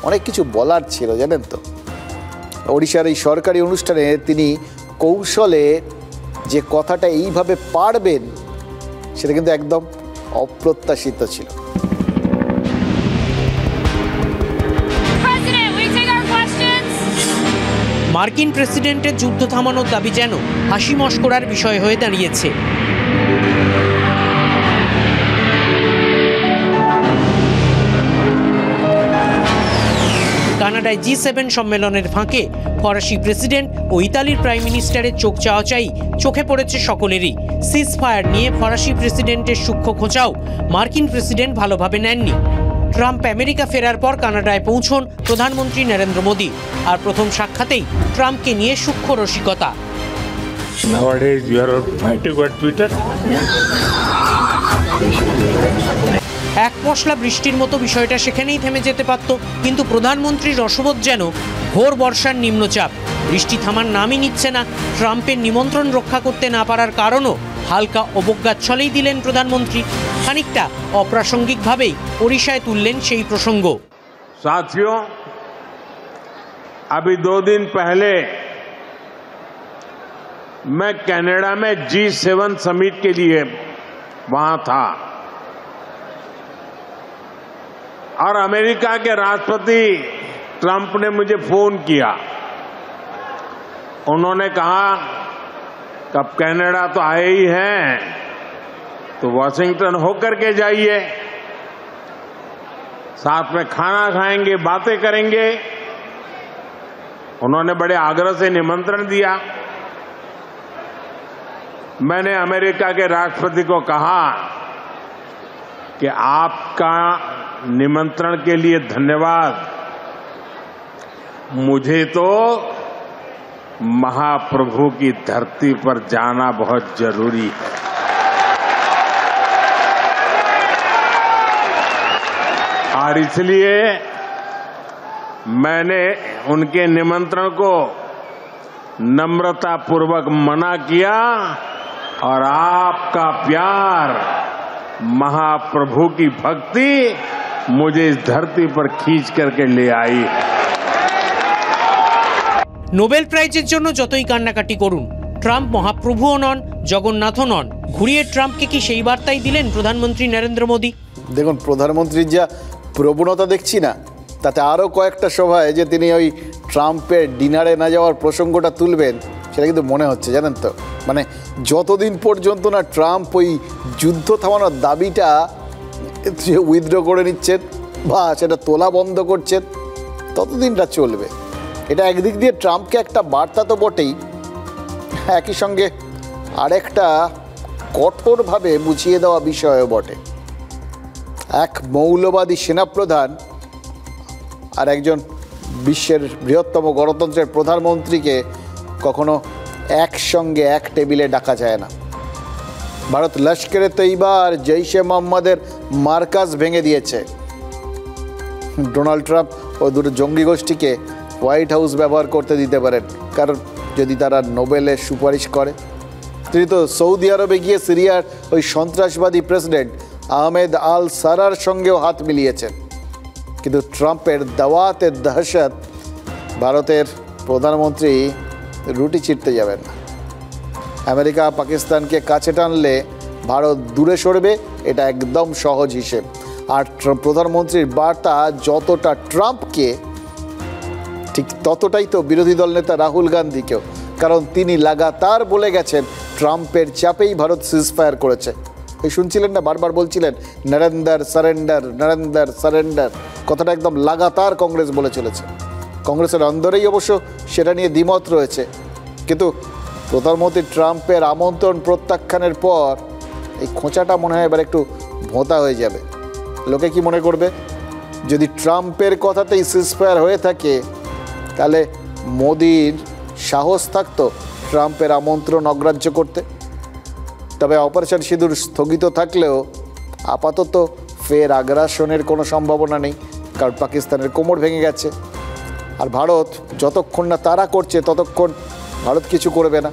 অনেক কিছু বলার ছিল, জানেন তো। ওড়িশার এই সরকারি অনুষ্ঠানে তিনি কৌশলে যে কথাটা এইভাবে পারবেন সেটা কিন্তু একদম অপ্রত্যাশিত ছিল। মার্কিন প্রেসিডেন্টের যুদ্ধ থামানোর দাবি যেন হাসি মশকরার বিষয় হয়ে দাঁড়িয়েছে। কানাডায় G7 সম্মেলনের ফাঁকে ফরাসি প্রেসিডেন্ট ও ইতালির প্রাইম মিনিস্টারের চোখ চাওয়াচাই চোখে পড়েছে সকলেরই। সিজ ফায়ার নিয়ে ফরাসি প্রেসিডেন্টের সূক্ষ্ম খোঁচাও মার্কিন প্রেসিডেন্ট ভালোভাবে নেননি। ট্রাম্প আমেরিকা ফেরার পর কানাডায় পৌঁছন প্রধানমন্ত্রী নরেন্দ্র মোদী, আর প্রথম সাক্ষাতেই ট্রাম্পকে নিয়ে সূক্ষ্ম রসিকতা। এক পশলা বৃষ্টির মতো বিষয়টা সেখানেই থেমে যেতে পারত, কিন্তু প্রধানমন্ত্রীর রসবোধ যেন ঘোর বর্ষার নিম্নচাপ। বৃষ্টি থামার নামই নিচ্ছে না। ট্রাম্পের নিমন্ত্রণ রক্ষা করতে না পারার কারণও হালকা অবজ্ঞার ছলেই দিলেন প্রধানমন্ত্রী। খানিকটা অপ্রাসঙ্গিকভাবেই ওড়িশায় তুললেন সেই প্রসঙ্গ। साथियों, अभी 2 दिन पहले मैं कनाडा में G7 समिट के लिए वहां था और अमेरिका के राष्ट्रपति ट्रंप ने मुझे फोन किया। उन्होंने कहा कि अब कनाडा तो आए ही हैं तो वॉशिंगटन होकर के जाइए, साथ में खाना खाएंगे, बातें करेंगे। उन्होंने बड़े आग्रह से निमंत्रण दिया। मैंने अमेरिका के राष्ट्रपति को कहा कि आपका निमंत्रण के लिए धन्यवाद, मुझे तो महाप्रभु की धरती पर जाना बहुत जरूरी है। और इसलिए मैंने उनके निमंत्रण को नम्रता पूर्वक मना किया और आपका प्यार, महाप्रभु की भक्ति मुझे इस धरती पर खींच करके ले आई है। নোবেল প্রাইজের জন্য যতই কান্নাকাটি করুন, ট্রাম্প মহাপ্রভুও নন, জগন্নাথও নন। ঘুরিয়ে ট্রাম্পকে কি সেই বার্তাই দিলেন প্রধানমন্ত্রী নরেন্দ্র মোদী? দেখুন, প্রধানমন্ত্রীর যা প্রবণতা দেখছি না, তাতে আরও কয়েকটা সভায় যে তিনি ওই ট্রাম্পের ডিনারে না যাওয়ার প্রসঙ্গটা তুলবেন সেটা কিন্তু মনে হচ্ছে, জানেন তো। মানে যতদিন পর্যন্ত না ট্রাম্প ওই যুদ্ধ থামানোর দাবিটা উইথড্র করে নিচ্ছেন বা সেটা তোলা বন্ধ করছেন, ততদিনটা চলবে। এটা একদিক দিয়ে ট্রাম্পকে একটা বার্তা তো বটেই, একই সঙ্গে আরেকটা কঠোরভাবে বুঝিয়ে দেওয়া বিষয়ও বটে। এক মৌলবাদী সেনাপ্রধান আর একজন বিশ্বের বৃহত্তম গণতন্ত্রের প্রধানমন্ত্রীকে কখনো একসঙ্গে এক টেবিলে ডাকা যায় না। ভারত লস্করে তৈবা আর জৈশে মোহাম্মদের মার্কাজ ভেঙে দিয়েছে। ডোনাল্ড ট্রাম্প ও দুটো জঙ্গি গোষ্ঠীকে হোয়াইট হাউস ব্যবহার করতে দিতে পারেন, কারণ যদি তারা নোবেলের সুপারিশ করে। তিনি তো সৌদি আরবে গিয়ে সিরিয়ার ওই সন্ত্রাসবাদী প্রেসিডেন্ট আহমেদ আল সারার সঙ্গেও হাত মিলিয়েছেন। কিন্তু ট্রাম্পের দাওয়াতে দহশত ভারতের প্রধানমন্ত্রী রুটি ছিঁড়তে যাবেন না। আমেরিকা পাকিস্তানকে কাছে টানলে ভারত দূরে সরবে, এটা একদম সহজ হিসেব। আর প্রধানমন্ত্রীর বার্তা যতটা ট্রাম্পকে, ঠিক ততটাই তো বিরোধী দল নেতা রাহুল গান্ধীকেও, কারণ তিনি লাগাতার বলে গেছেন ট্রাম্পের চাপেই ভারত সিজফায়ার করেছে। এই শুনছিলেন না, বারবার বলছিলেন নরেন্দ্র সারেন্ডার, নরেন্দ্র সারেন্ডার, কথাটা একদম লাগাতার কংগ্রেস বলে চলেছে। কংগ্রেসের অন্দরেই অবশ্য সেটা নিয়ে দ্বিমত রয়েছে, কিন্তু প্রধানমন্ত্রী ট্রাম্পের আমন্ত্রণ প্রত্যাখ্যানের পর এই খোঁচাটা মনে হয় এবার একটু ভোঁতা হয়ে যাবে। লোকে কি মনে করবে, যদি ট্রাম্পের কথাতেই সিজফায়ার হয়ে থাকে তাহলে মোদির সাহস থাকতো ট্রাম্পের আমন্ত্রণ অগ্রাহ্য করতে? তবে অপারেশন সিঁদুর স্থগিত থাকলেও আপাতত ফের আগ্রাসনের কোনো সম্ভাবনা নেই, কারণ পাকিস্তানের কোমর ভেঙে গেছে। আর ভারত যতক্ষণ না তারা করছে ততক্ষণ ভারত কিছু করবে না।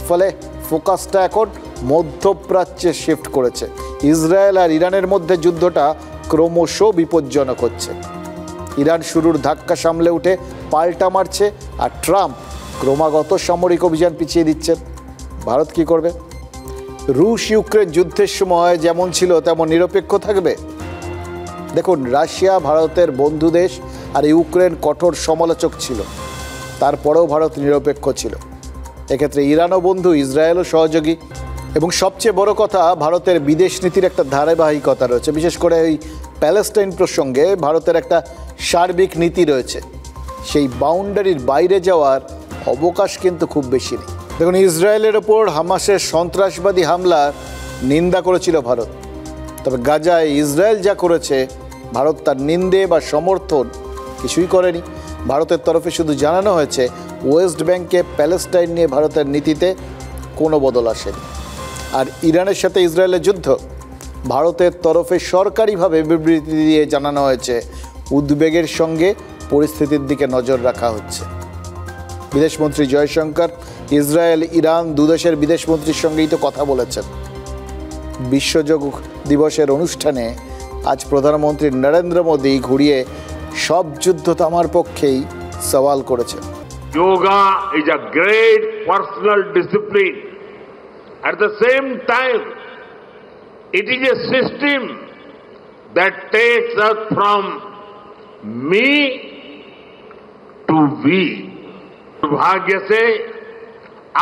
ফলে ফোকাসটা এখন মধ্যপ্রাচ্যে শিফট করেছে। ইসরায়েল আর ইরানের মধ্যে যুদ্ধটা ক্রমশ বিপজ্জনক হচ্ছে। ইরান শুরুর ধাক্কা সামলে উঠে পাল্টা মারছে, আর ট্রাম্প ক্রমাগত সামরিক অভিযান পিছিয়ে দিচ্ছেন। ভারত কি করবে? রুশ ইউক্রেন যুদ্ধের সময় যেমন ছিল তেমন নিরপেক্ষ থাকবে? দেখুন, রাশিয়া ভারতের বন্ধু দেশ, আর ইউক্রেন কঠোর সমালোচক ছিল, তারপরেও ভারত নিরপেক্ষ ছিল। এক্ষেত্রে ইরানও বন্ধু, ইসরায়েলও সহযোগী। এবং সবচেয়ে বড় কথা, ভারতের বিদেশ নীতির একটা ধারাবাহিকতা রয়েছে। বিশেষ করে এই প্যালেস্টাইন প্রসঙ্গে ভারতের একটা সার্বিক নীতি রয়েছে। সেই বাউন্ডারির বাইরে যাওয়ার অবকাশ কিন্তু খুব বেশি নেই। দেখুন, ইসরায়েলের ওপর হামাসের সন্ত্রাসবাদী হামলার নিন্দা করেছিল ভারত, তবে গাজায় ইসরায়েল যা করেছে ভারত তার নিন্দে বা সমর্থন কিছুই করেনি। ভারতের তরফে শুধু জানানো হয়েছে ওয়েস্ট ব্যাংকে প্যালেস্টাইন নিয়ে ভারতের নীতিতে কোনো বদল আসেনি। আর ইরানের সাথে ইসরায়েলের যুদ্ধ, ভারতের তরফে সরকারিভাবে বিবৃতি দিয়ে জানানো হয়েছে উদ্বেগের সঙ্গে পরিস্থিতির দিকে নজর রাখা হচ্ছে। বিদেশমন্ত্রী জয়শঙ্কর ইসরায়েল ইরান দুদেশের বিদেশমন্ত্রীর সঙ্গেই তো কথা বলেছেন। বিশ্ব যোগ দিবসের অনুষ্ঠানে আজ প্রধানমন্ত্রী নরেন্দ্র মোদী ঘুরিয়ে সব যুদ্ধ থামার পক্ষেই সওয়াল করেছেন। Yoga is a great personal discipline. At the same time, it is a system that takes us from me to we. दुर्भाग्य से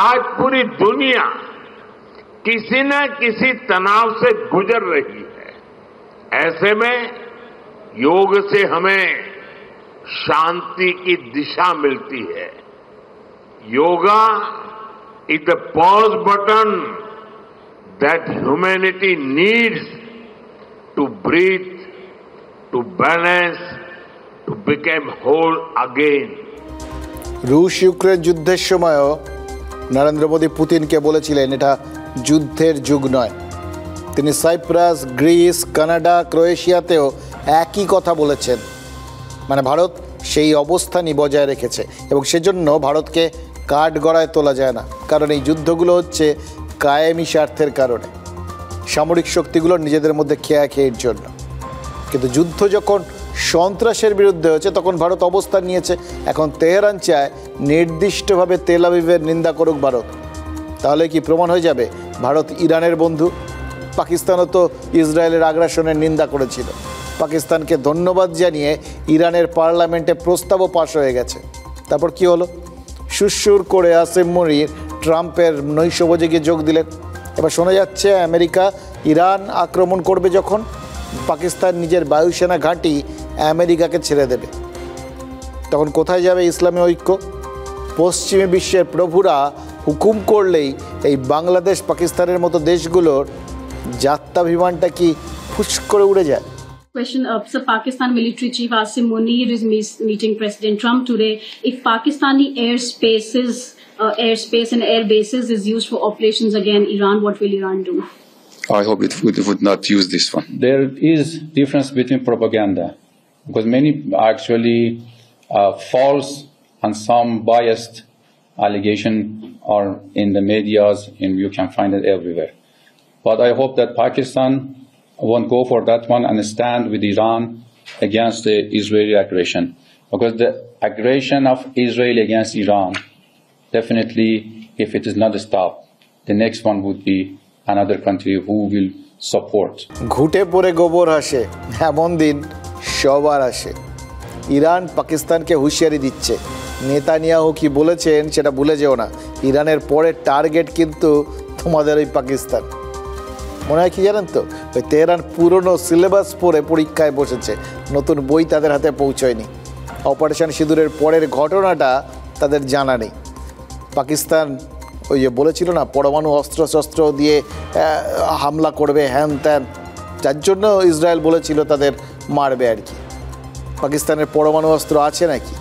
आज पूरी दुनिया किसी न किसी तनाव से गुजर रही है। ऐसे में योग से हमें शांति की दिशा मिलती है। Yoga is the pause button that humanity needs to breathe, to balance, to become whole again. রুশ ইউক্রেন যুদ্ধের সময়ও নরেন্দ্র মোদী পুতিনকে বলেছিলেন এটা যুদ্ধের যুগ নয়। তিনি সাইপ্রাস, গ্রিস, কানাডা, ক্রোয়েশিয়াতেও একই কথা বলেছেন। মানে ভারত সেই অবস্থানই বজায় রেখেছে, এবং সেজন্য ভারতকে কাঠগড়ায় তোলা যায় না, কারণ এই যুদ্ধগুলো হচ্ছে কায়েমি স্বার্থের কারণে, সামরিক শক্তিগুলোর নিজেদের মধ্যে খেয়াখেয়ির জন্য। কিন্তু যুদ্ধ যখন সন্ত্রাসের বিরুদ্ধে হচ্ছে তখন ভারত অবস্থান নিয়েছে। এখন তেহরান চায় নির্দিষ্টভাবে তেল আবিবের নিন্দা করুক ভারত। তাহলে কি প্রমাণ হয়ে যাবে ভারত ইরানের বন্ধু? পাকিস্তানও তো ইসরায়েলের আগ্রাসনের নিন্দা করেছিল। পাকিস্তানকে ধন্যবাদ জানিয়ে ইরানের পার্লামেন্টে প্রস্তাবও পাশ হয়ে গেছে। তারপর কি হলো? সুরসুর করে আসিম মুনির ট্রাম্পের নৈশভোজে গিয়ে যোগ দিলেন। এবার শোনা যাচ্ছে আমেরিকা ইরান আক্রমণ করবে যখন, পাকিস্তান নিজের বায়ুসেনা ঘাঁটি আমেরিকাকে ছেড়ে দেবে। তখন কোথায় যাবে ইসলামী ঐক্য? পশ্চিমী বিশ্বের প্রভুরা হুকুম করলেই এই বাংলাদেশ পাকিস্তানের মতো দেশগুলোর যাত্রা বিমানটা কি ফুস করে উড়ে যায়? Question of so Pakistan military chief Asim Munir is meeting President Trump today. If Pakistani airspace and air bases is used for operations against Iran, what will Iran do? I hope it would not use this one. There is difference between propaganda, because many actually false and some biased allegation are in the medias, and you can find it everywhere. But I hope that Pakistan won't go for that one and stand with Iran against the Israeli aggression, because the aggression of Israel against Iran, definitely, if it is not stopped, the next one would be another country who will support. ঘুটে পড়ে গোবর হাসে, এমন দিন সবার আসে। ইরান পাকিস্তানকে হুঁশিয়ারি দিচ্ছে, নেতানিয়াহু কি বলেছেন সেটা ভুলে যেও না, ইরানের পরের টার্গেট কিন্তু তোমাদের ওই পাকিস্তান। মনে হয় কি জানেন তো, ওই তেহরান পুরনো সিলেবাস পড়ে পরীক্ষায় বসেছে, নতুন বই তাদের হাতে পৌঁছয়নি। অপারেশন সিঁদুরের পরের ঘটনাটা তাদের জানা নেই। পাকিস্তান ওই যে বলেছিল না পরমাণু অস্ত্রশস্ত্র দিয়ে হামলা করবে হ্যান ত্যান, যার জন্য ইসরায়েল বলেছিল তাদের মারবে আর কি। পাকিস্তানের পরমাণু অস্ত্র আছে নাকি,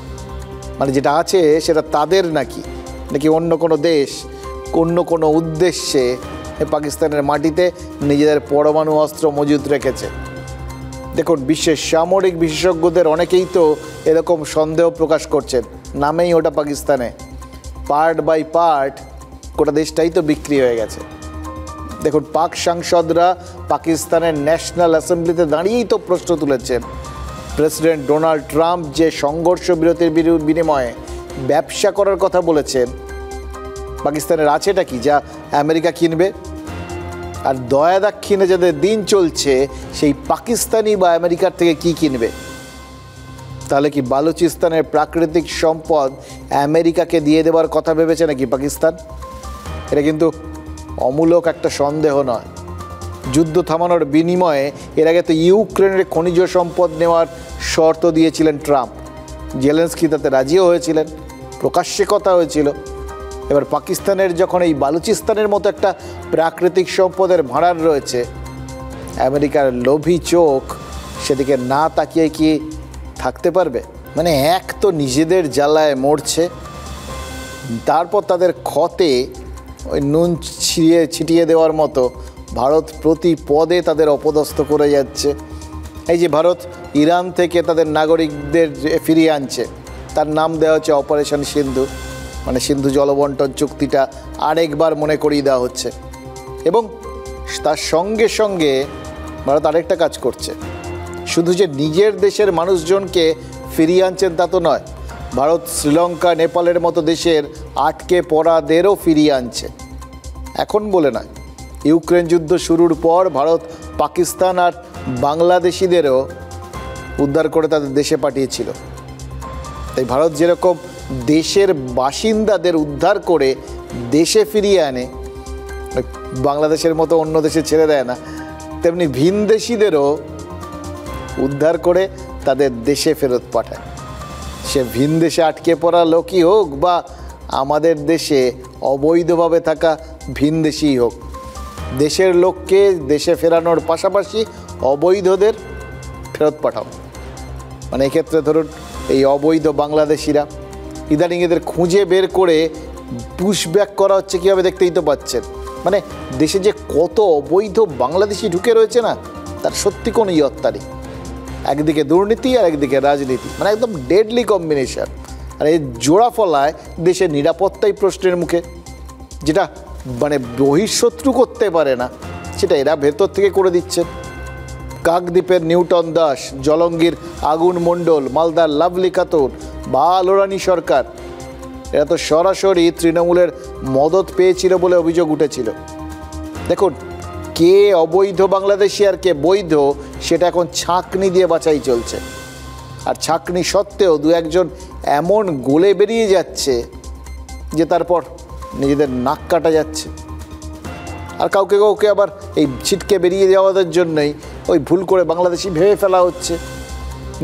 মানে যেটা আছে সেটা তাদের নাকি অন্য কোনো দেশ অন্য কোনো উদ্দেশ্যে পাকিস্তানের মাটিতে নিজেদের পরমাণু অস্ত্র মজুত রেখেছে? দেখুন, বিশ্বের সামরিক বিশেষজ্ঞদের অনেকেই তো এরকম সন্দেহ প্রকাশ করছেন, নামেই ওটা পাকিস্তানে, পার্ট বাই পার্ট গোটা দেশটাই তো বিক্রি হয়ে গেছে। দেখুন, পাক সাংসদরা পাকিস্তানের ন্যাশনাল অ্যাসেম্বলিতে দাঁড়িয়েই তো প্রশ্ন তুলেছেন, প্রেসিডেন্ট ডোনাল্ড ট্রাম্প যে সংঘর্ষ বিরতির বিনিময়ে ব্যবসা করার কথা বলেছেন, পাকিস্তানের আছেটা কি যা আমেরিকা কিনবে? আর দয়া দাক্ষিণে যাদের দিন চলছে সেই পাকিস্তানি বা আমেরিকার থেকে কি কিনবে? তাহলে কি বালুচিস্তানের প্রাকৃতিক সম্পদ আমেরিকাকে দিয়ে দেওয়ার কথা ভেবেছে নাকি পাকিস্তান? এটা কিন্তু অমূলক একটা সন্দেহ নয়। যুদ্ধ থামানোর বিনিময়ে এর আগে তো ইউক্রেনের খনিজ সম্পদ নেওয়ার শর্ত দিয়েছিলেন ট্রাম্প, জেলেনস্কি তাতে রাজিও হয়েছিলেন, প্রকাশ্যে কথা হয়েছিল। এবার পাকিস্তানের যখন এই বালুচিস্তানের মতো একটা প্রাকৃতিক সম্পদের ভাঁড়ার রয়েছে, আমেরিকার লোভী চোখ সেদিকে না তাকিয়ে কি থাকতে পারবে? মানে এক তো নিজেদের জ্বালায় মরছে, তারপর তাদের ক্ষতে ওই নুন ছিটিয়ে দেওয়ার মতো ভারত প্রতি পদে তাদের অপদস্থ করে যাচ্ছে। এই যে ভারত ইরান থেকে তাদের নাগরিকদের ফিরিয়ে আনছে, তার নাম দেওয়া হচ্ছে অপারেশন সিন্ধু, মানে সিন্ধু জলবন্টন চুক্তিটা আরেকবার মনে করিয়ে দেওয়া হচ্ছে। এবং তার সঙ্গে সঙ্গে ভারত আরেকটা কাজ করছে, শুধু যে নিজের দেশের মানুষজনকে ফিরিয়ে আনছেন তা তো নয়, ভারত শ্রীলঙ্কা নেপালের মতো দেশের আটকে পড়াদেরও ফিরিয়ে আনছে। এখন বলে নয়, ইউক্রেন যুদ্ধ শুরুর পর ভারত পাকিস্তান আর বাংলাদেশিদেরও উদ্ধার করে তাদের দেশে পাঠিয়েছিল। তাই ভারত যেরকম দেশের বাসিন্দাদের উদ্ধার করে দেশে ফিরিয়ে আনে, বাংলাদেশের মতো অন্য দেশে ছেড়ে দেয় না, তেমনি ভিনদেশিদেরও উদ্ধার করে তাদের দেশে ফেরত পাঠায়। সে ভিনদেশে আটকে পড়া লোকই হোক বা আমাদের দেশে অবৈধভাবে থাকা ভিনদেশিই হোক, দেশের লোককে দেশে ফেরানোর পাশাপাশি অবৈধদের ফেরত পাঠাও। মানে এক্ষেত্রে ধরুন এই অবৈধ বাংলাদেশিরা ইদানিং এদের খুঁজে বের করে পুশব্যাক করা হচ্ছে কীভাবে দেখতেই তো পাচ্ছেন। মানে দেশে যে কত অবৈধ বাংলাদেশি ঢুকে রয়েছে না, তার সত্যি কোনো ইয়ত্তা নেই। একদিকে দুর্নীতি আর একদিকে রাজনীতি, মানে একদম ডেডলি কম্বিনেশন। আর এই জোড়া ফলায় দেশের নিরাপত্তাই প্রশ্নের মুখে। যেটা মানে বহিঃশত্রু করতে পারে না, সেটা এরা ভেতর থেকে করে দিচ্ছে। কাকদ্বীপের নিউটন দাস, জলঙ্গির আগুন মণ্ডল, মালদার লাভলি খাতুন বা লোরানি সরকার, এরা তো সরাসরি তৃণমূলের মদত পেয়েছিল বলে অভিযোগ উঠেছিল। দেখুন, কে অবৈধ বাংলাদেশি আর কে বৈধ সেটা এখন ছাঁকনি দিয়ে বাছাই চলছে। আর ছাঁকনি সত্ত্বেও দু একজন এমন গলে বেরিয়ে যাচ্ছে যে তারপর নিজেদের নাক কাটা যাচ্ছে। আর কাউকে কাউকে আবার এই ছিটকে বেরিয়ে যাওয়াদের জন্যই ওই ভুল করে বাংলাদেশি ভেবে ফেলা হচ্ছে।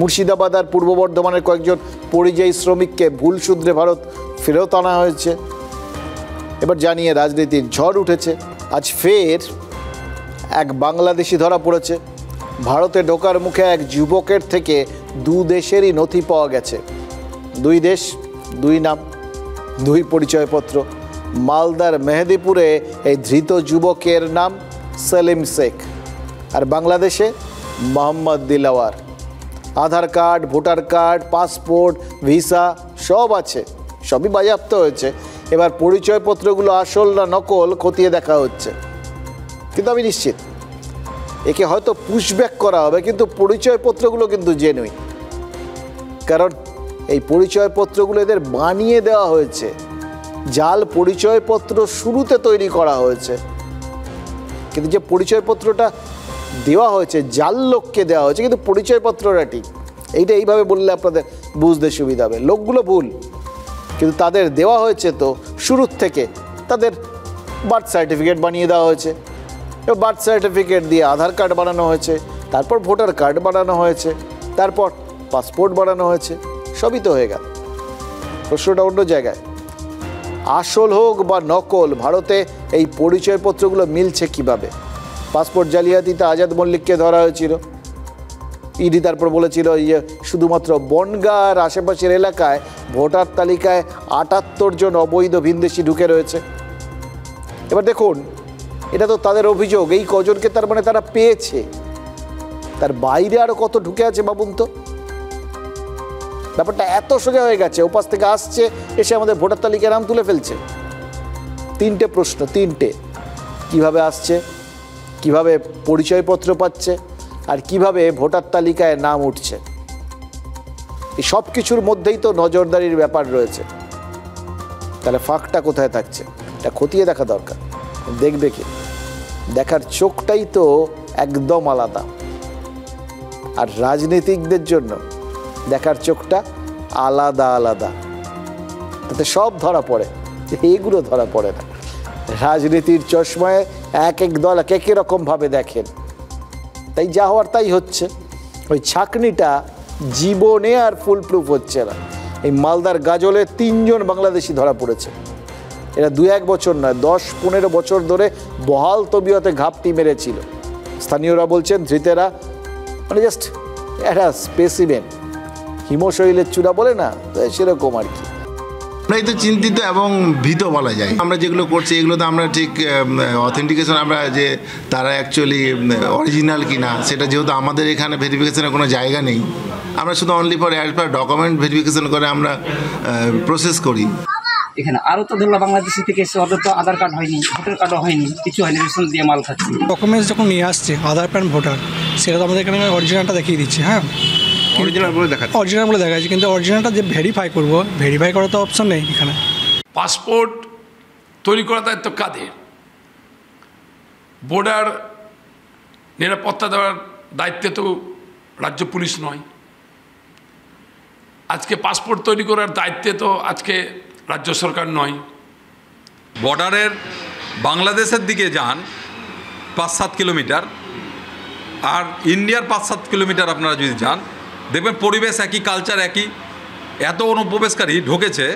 মুর্শিদাবাদ আর পূর্ব বর্ধমানের কয়েকজন পরিযায়ী শ্রমিককে ভুল সূত্রে ভারত ফেরত আনা হয়েছে। এবার জানিয়ে রাজনীতির ঝড় উঠেছে। আজ ফের এক বাংলাদেশি ধরা পড়েছে। ভারতে ঢোকার মুখে এক যুবকের থেকে 2 দেশেরই নথি পাওয়া গেছে। 2 দেশ, 2 নাম, 2 পরিচয়পত্র। মালদার মেহেদিপুরে এই ধৃত যুবকের নাম সেলিম শেখ, আর বাংলাদেশে Mohammad Dilawar. Aadhaar card, voter card, passport, visa সব আছে, সবই বাজেয়াপ্ত হয়েছে। এবার পরিচয়পত্রগুলো আসল না নকল খতিয়ে দেখা হচ্ছে। কিন্তু আমি নিশ্চিত একে হয়তো পুশব্যাক করা হবে, কিন্তু পরিচয়পত্রগুলো কিন্তু জেনুইন। কারণ এই পরিচয়পত্রগুলো এদের বানিয়ে দেওয়া হয়েছে। জাল পরিচয়পত্র শুরুতে তৈরি করা হয়েছে, কিন্তু যে পরিচয়পত্রটা দেওয়া হয়েছে জাল লোককে দেওয়া হয়েছে, কিন্তু পরিচয়পত্রটা ঠিক। এইভাবে বললে আপনাদের বুঝতে সুবিধা হবে। লোকগুলো ভুল, কিন্তু তাদের দেওয়া হয়েছে তো শুরুর থেকে। তাদের বার্থ সার্টিফিকেট বানিয়ে দেওয়া হয়েছে, বার্থ সার্টিফিকেট দিয়ে আধার কার্ড বানানো হয়েছে, তারপর ভোটার কার্ড বানানো হয়েছে, তারপর পাসপোর্ট বানানো হয়েছে, সবই তো হয়ে গেল। প্রশ্নটা অন্য জায়গায়। আসল হোক বা নকল, ভারতে এই পরিচয়পত্রগুলো মিলছে কিভাবে? পাসপোর্ট জালিয়াতিতে আজাদ মল্লিককে ধরা হয়েছিল। ইডি তারপর বলেছিল যে শুধুমাত্র বনগাঁ আর আশেপাশের এলাকায় ভোটার তালিকায় 78 জন অবৈধ ভিনদেশি ঢুকে রয়েছে। এবার দেখুন, এটা তো তাদের অভিযোগ, এই কজনকে তার মানে তারা পেয়েছে। তার বাইরে আরও কত ঢুকে আছে ভাবুন তো। ব্যাপারটা এত সোজা হয়ে গেছে, ওপাশ থেকে আসছে, এসে আমাদের ভোটার তালিকায় নাম তুলে ফেলছে। 3টে প্রশ্ন, 3টে। কিভাবে আসছে, কিভাবে পরিচয়পত্র পাচ্ছে, আর কিভাবে ভোটার তালিকায় নাম উঠছে। এই সব কিছুর মধ্যেই তো নজরদারির ব্যাপার রয়েছে। তাহলে ফাঁকটা কোথায় থাকছে, এটা খতিয়ে দেখা দরকার। দেখবে কি, দেখার চোখটাই তো একদম আলাদা। আর রাজনীতিকদের জন্য দেখার চোখটা আলাদা আলাদা, তাতে সব ধরা পড়ে, এইগুলো ধরা পড়ে না। রাজনীতির চশমায় এক এক দল এক এক রকমভাবে দেখেন, তাই যা হওয়ার তাই হচ্ছে। ওই ছাঁকনিটা জীবনে আর ফুল প্রুফ হচ্ছে না। এই মালদার গাজলে 3 জন বাংলাদেশি ধরা পড়েছে। এরা 2-1 বছর নয়, 10-15 বছর ধরে বহাল তবিয়তে ঘাপটি মেরেছিল। স্থানীয়রা বলছেন ধৃতেরা মানে জাস্ট একটা স্পেসিমেন, হিমশৈলের চূড়া বলে না, সেরকম আর কি। আমরাই তো চিন্তিত এবং ভীত বলা যায়। আমরা যেগুলো করছি এগুলো তো আমরা ঠিক অথেন্টিকেশন, আমরা যে তারা অ্যাকচুয়ালি অরিজিনাল কিনা সেটা যেহেতু আমাদের এখানে ভেরিফিকেশনের কোনো জায়গা নেই, আমরা শুধু only for as per document verification করে আমরা প্রসেস করি। এখানে আরও তো ধরলাম বাংলাদেশি থেকে এসে, ওদের তো আধার কার্ড হয়নি, ভোটার কার্ডও হয়নি, কিছু হয়নি, রেশন দিয়ে মাল খাচ্ছি। ডকুমেন্টস যখন নিয়ে আসছে আধার প্যান ভোটার, সেটা তো আমাদের এখানে অরিজিনালটা দেখিয়ে দিচ্ছে। হ্যাঁ, অরিজিনাল বলে দেখাচ্ছে, কিন্তু অরিজিনালটা যে ভেরিফাই করবো, ভেরিফাই করার তো অপশন নেই এখানে। পাসপোর্ট তৈরি করার দায়িত্ব কাদের? বর্ডার নিরাপত্তা দেওয়ার দায়িত্বে তো রাজ্য পুলিশ নয়। আজকে পাসপোর্ট তৈরি করার দায়িত্বে তো আজকে রাজ্য সরকার নয়। বর্ডারের বাংলাদেশের দিকে যান 5-7 কিলোমিটার, আর ইন্ডিয়ার 5-7 কিলোমিটার আপনারা যদি যান, দেখবেন পরিবেশ একই, কালচার একই। এত অনুপ্রবেশকারী ঢুকেছে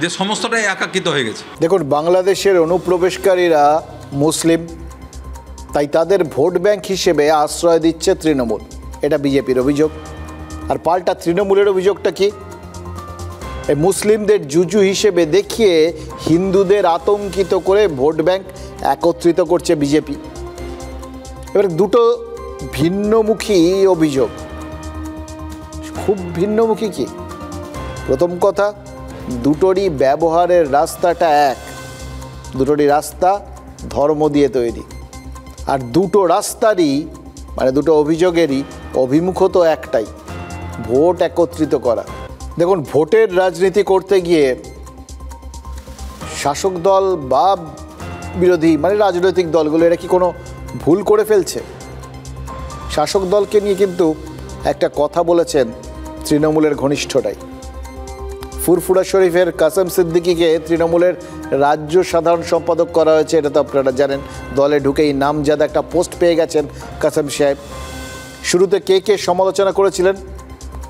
যে সমস্তটাই একাকিত হয়ে গেছে। দেখুন, বাংলাদেশের অনুপ্রবেশকারীরা মুসলিম, তাই তাদের ভোট ব্যাংক হিসেবে আশ্রয় দিচ্ছে তৃণমূল। এটা বিজেপির অভিযোগ। আর পাল্টা তৃণমূলের অভিযোগটা কি? এই মুসলিমদের জুজু হিসেবে দেখিয়ে হিন্দুদের আতঙ্কিত করে ভোট ব্যাংক একত্রিত করছে বিজেপি। এবার দুটো ভিন্নমুখী অভিযোগ, খুব ভিন্নমুখী। কি প্রথম কথা, দুটোরই ব্যবহারের রাস্তাটা এক, দুটোরই রাস্তা ধর্ম দিয়ে তৈরি। আর দুটো রাস্তারই মানে দুটো অভিযোগেরই অভিমুখ তো একটাই, ভোট একত্রিত করা। দেখুন, ভোটের রাজনীতি করতে গিয়ে শাসক দল বা বিরোধী মানে রাজনৈতিক দলগুলো এরা কি কোনো ভুল করে ফেলছে? শাসক দলকে নিয়ে কিন্তু একটা কথা বলেছেন তৃণমূলের ঘনিষ্ঠরাই। ফুরফুরা শরীফের কাসেম সিদ্দিকীকে তৃণমূলের রাজ্য সাধারণ সম্পাদক করা হয়েছে, এটা তো আপনারা জানেন। দলে ঢুকেই নামজাদা একটা পোস্ট পেয়ে গেছেন কাসেম সাহেব। শুরুতে কে সমালোচনা করেছিলেন?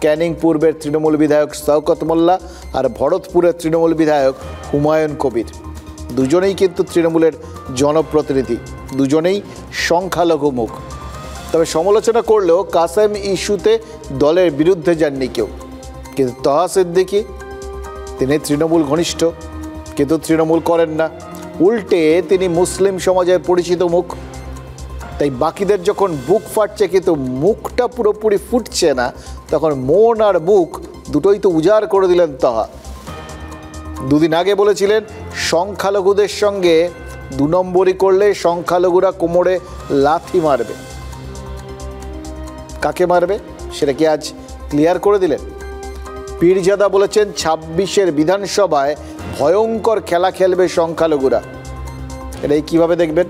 ক্যানিং পূর্বের তৃণমূল বিধায়ক শওকত মোল্লা আর ভরতপুরের তৃণমূল বিধায়ক হুমায়ুন কবির। দুজনেই কিন্তু তৃণমূলের জনপ্রতিনিধি, দুজনেই সংখ্যালঘু মুখ। তবে সমালোচনা করলেও কাসেম ইস্যুতে দলের বিরুদ্ধে যাননি কেউ। কিন্তু তহা সিদ্দিকী তিনি তৃণমূল ঘনিষ্ঠ, কিন্তু তৃণমূল করেন না, উল্টে তিনি মুসলিম সমাজের পরিচিত মুখ। তাই বাকিদের যখন বুক ফাটছে কিন্তু মুখটা পুরোপুরি ফুটছে না, তখন মন আর মুখ দুটোই তো উজাড় করে দিলেন তহা। দুদিন আগে বলেছিলেন সংখ্যালঘুদের সঙ্গে 2 নম্বরই করলে সংখ্যালঘুরা কোমরে লাথি মারবে। কাকে মারবে সেটা কি আজ ক্লিয়ার করে দিলেন? পীরজাদা বলেছেন 26-এর বিধানসভায় ভয়ঙ্কর খেলা খেলবে সংখ্যালঘুরা। এটাই কিভাবে দেখবেন?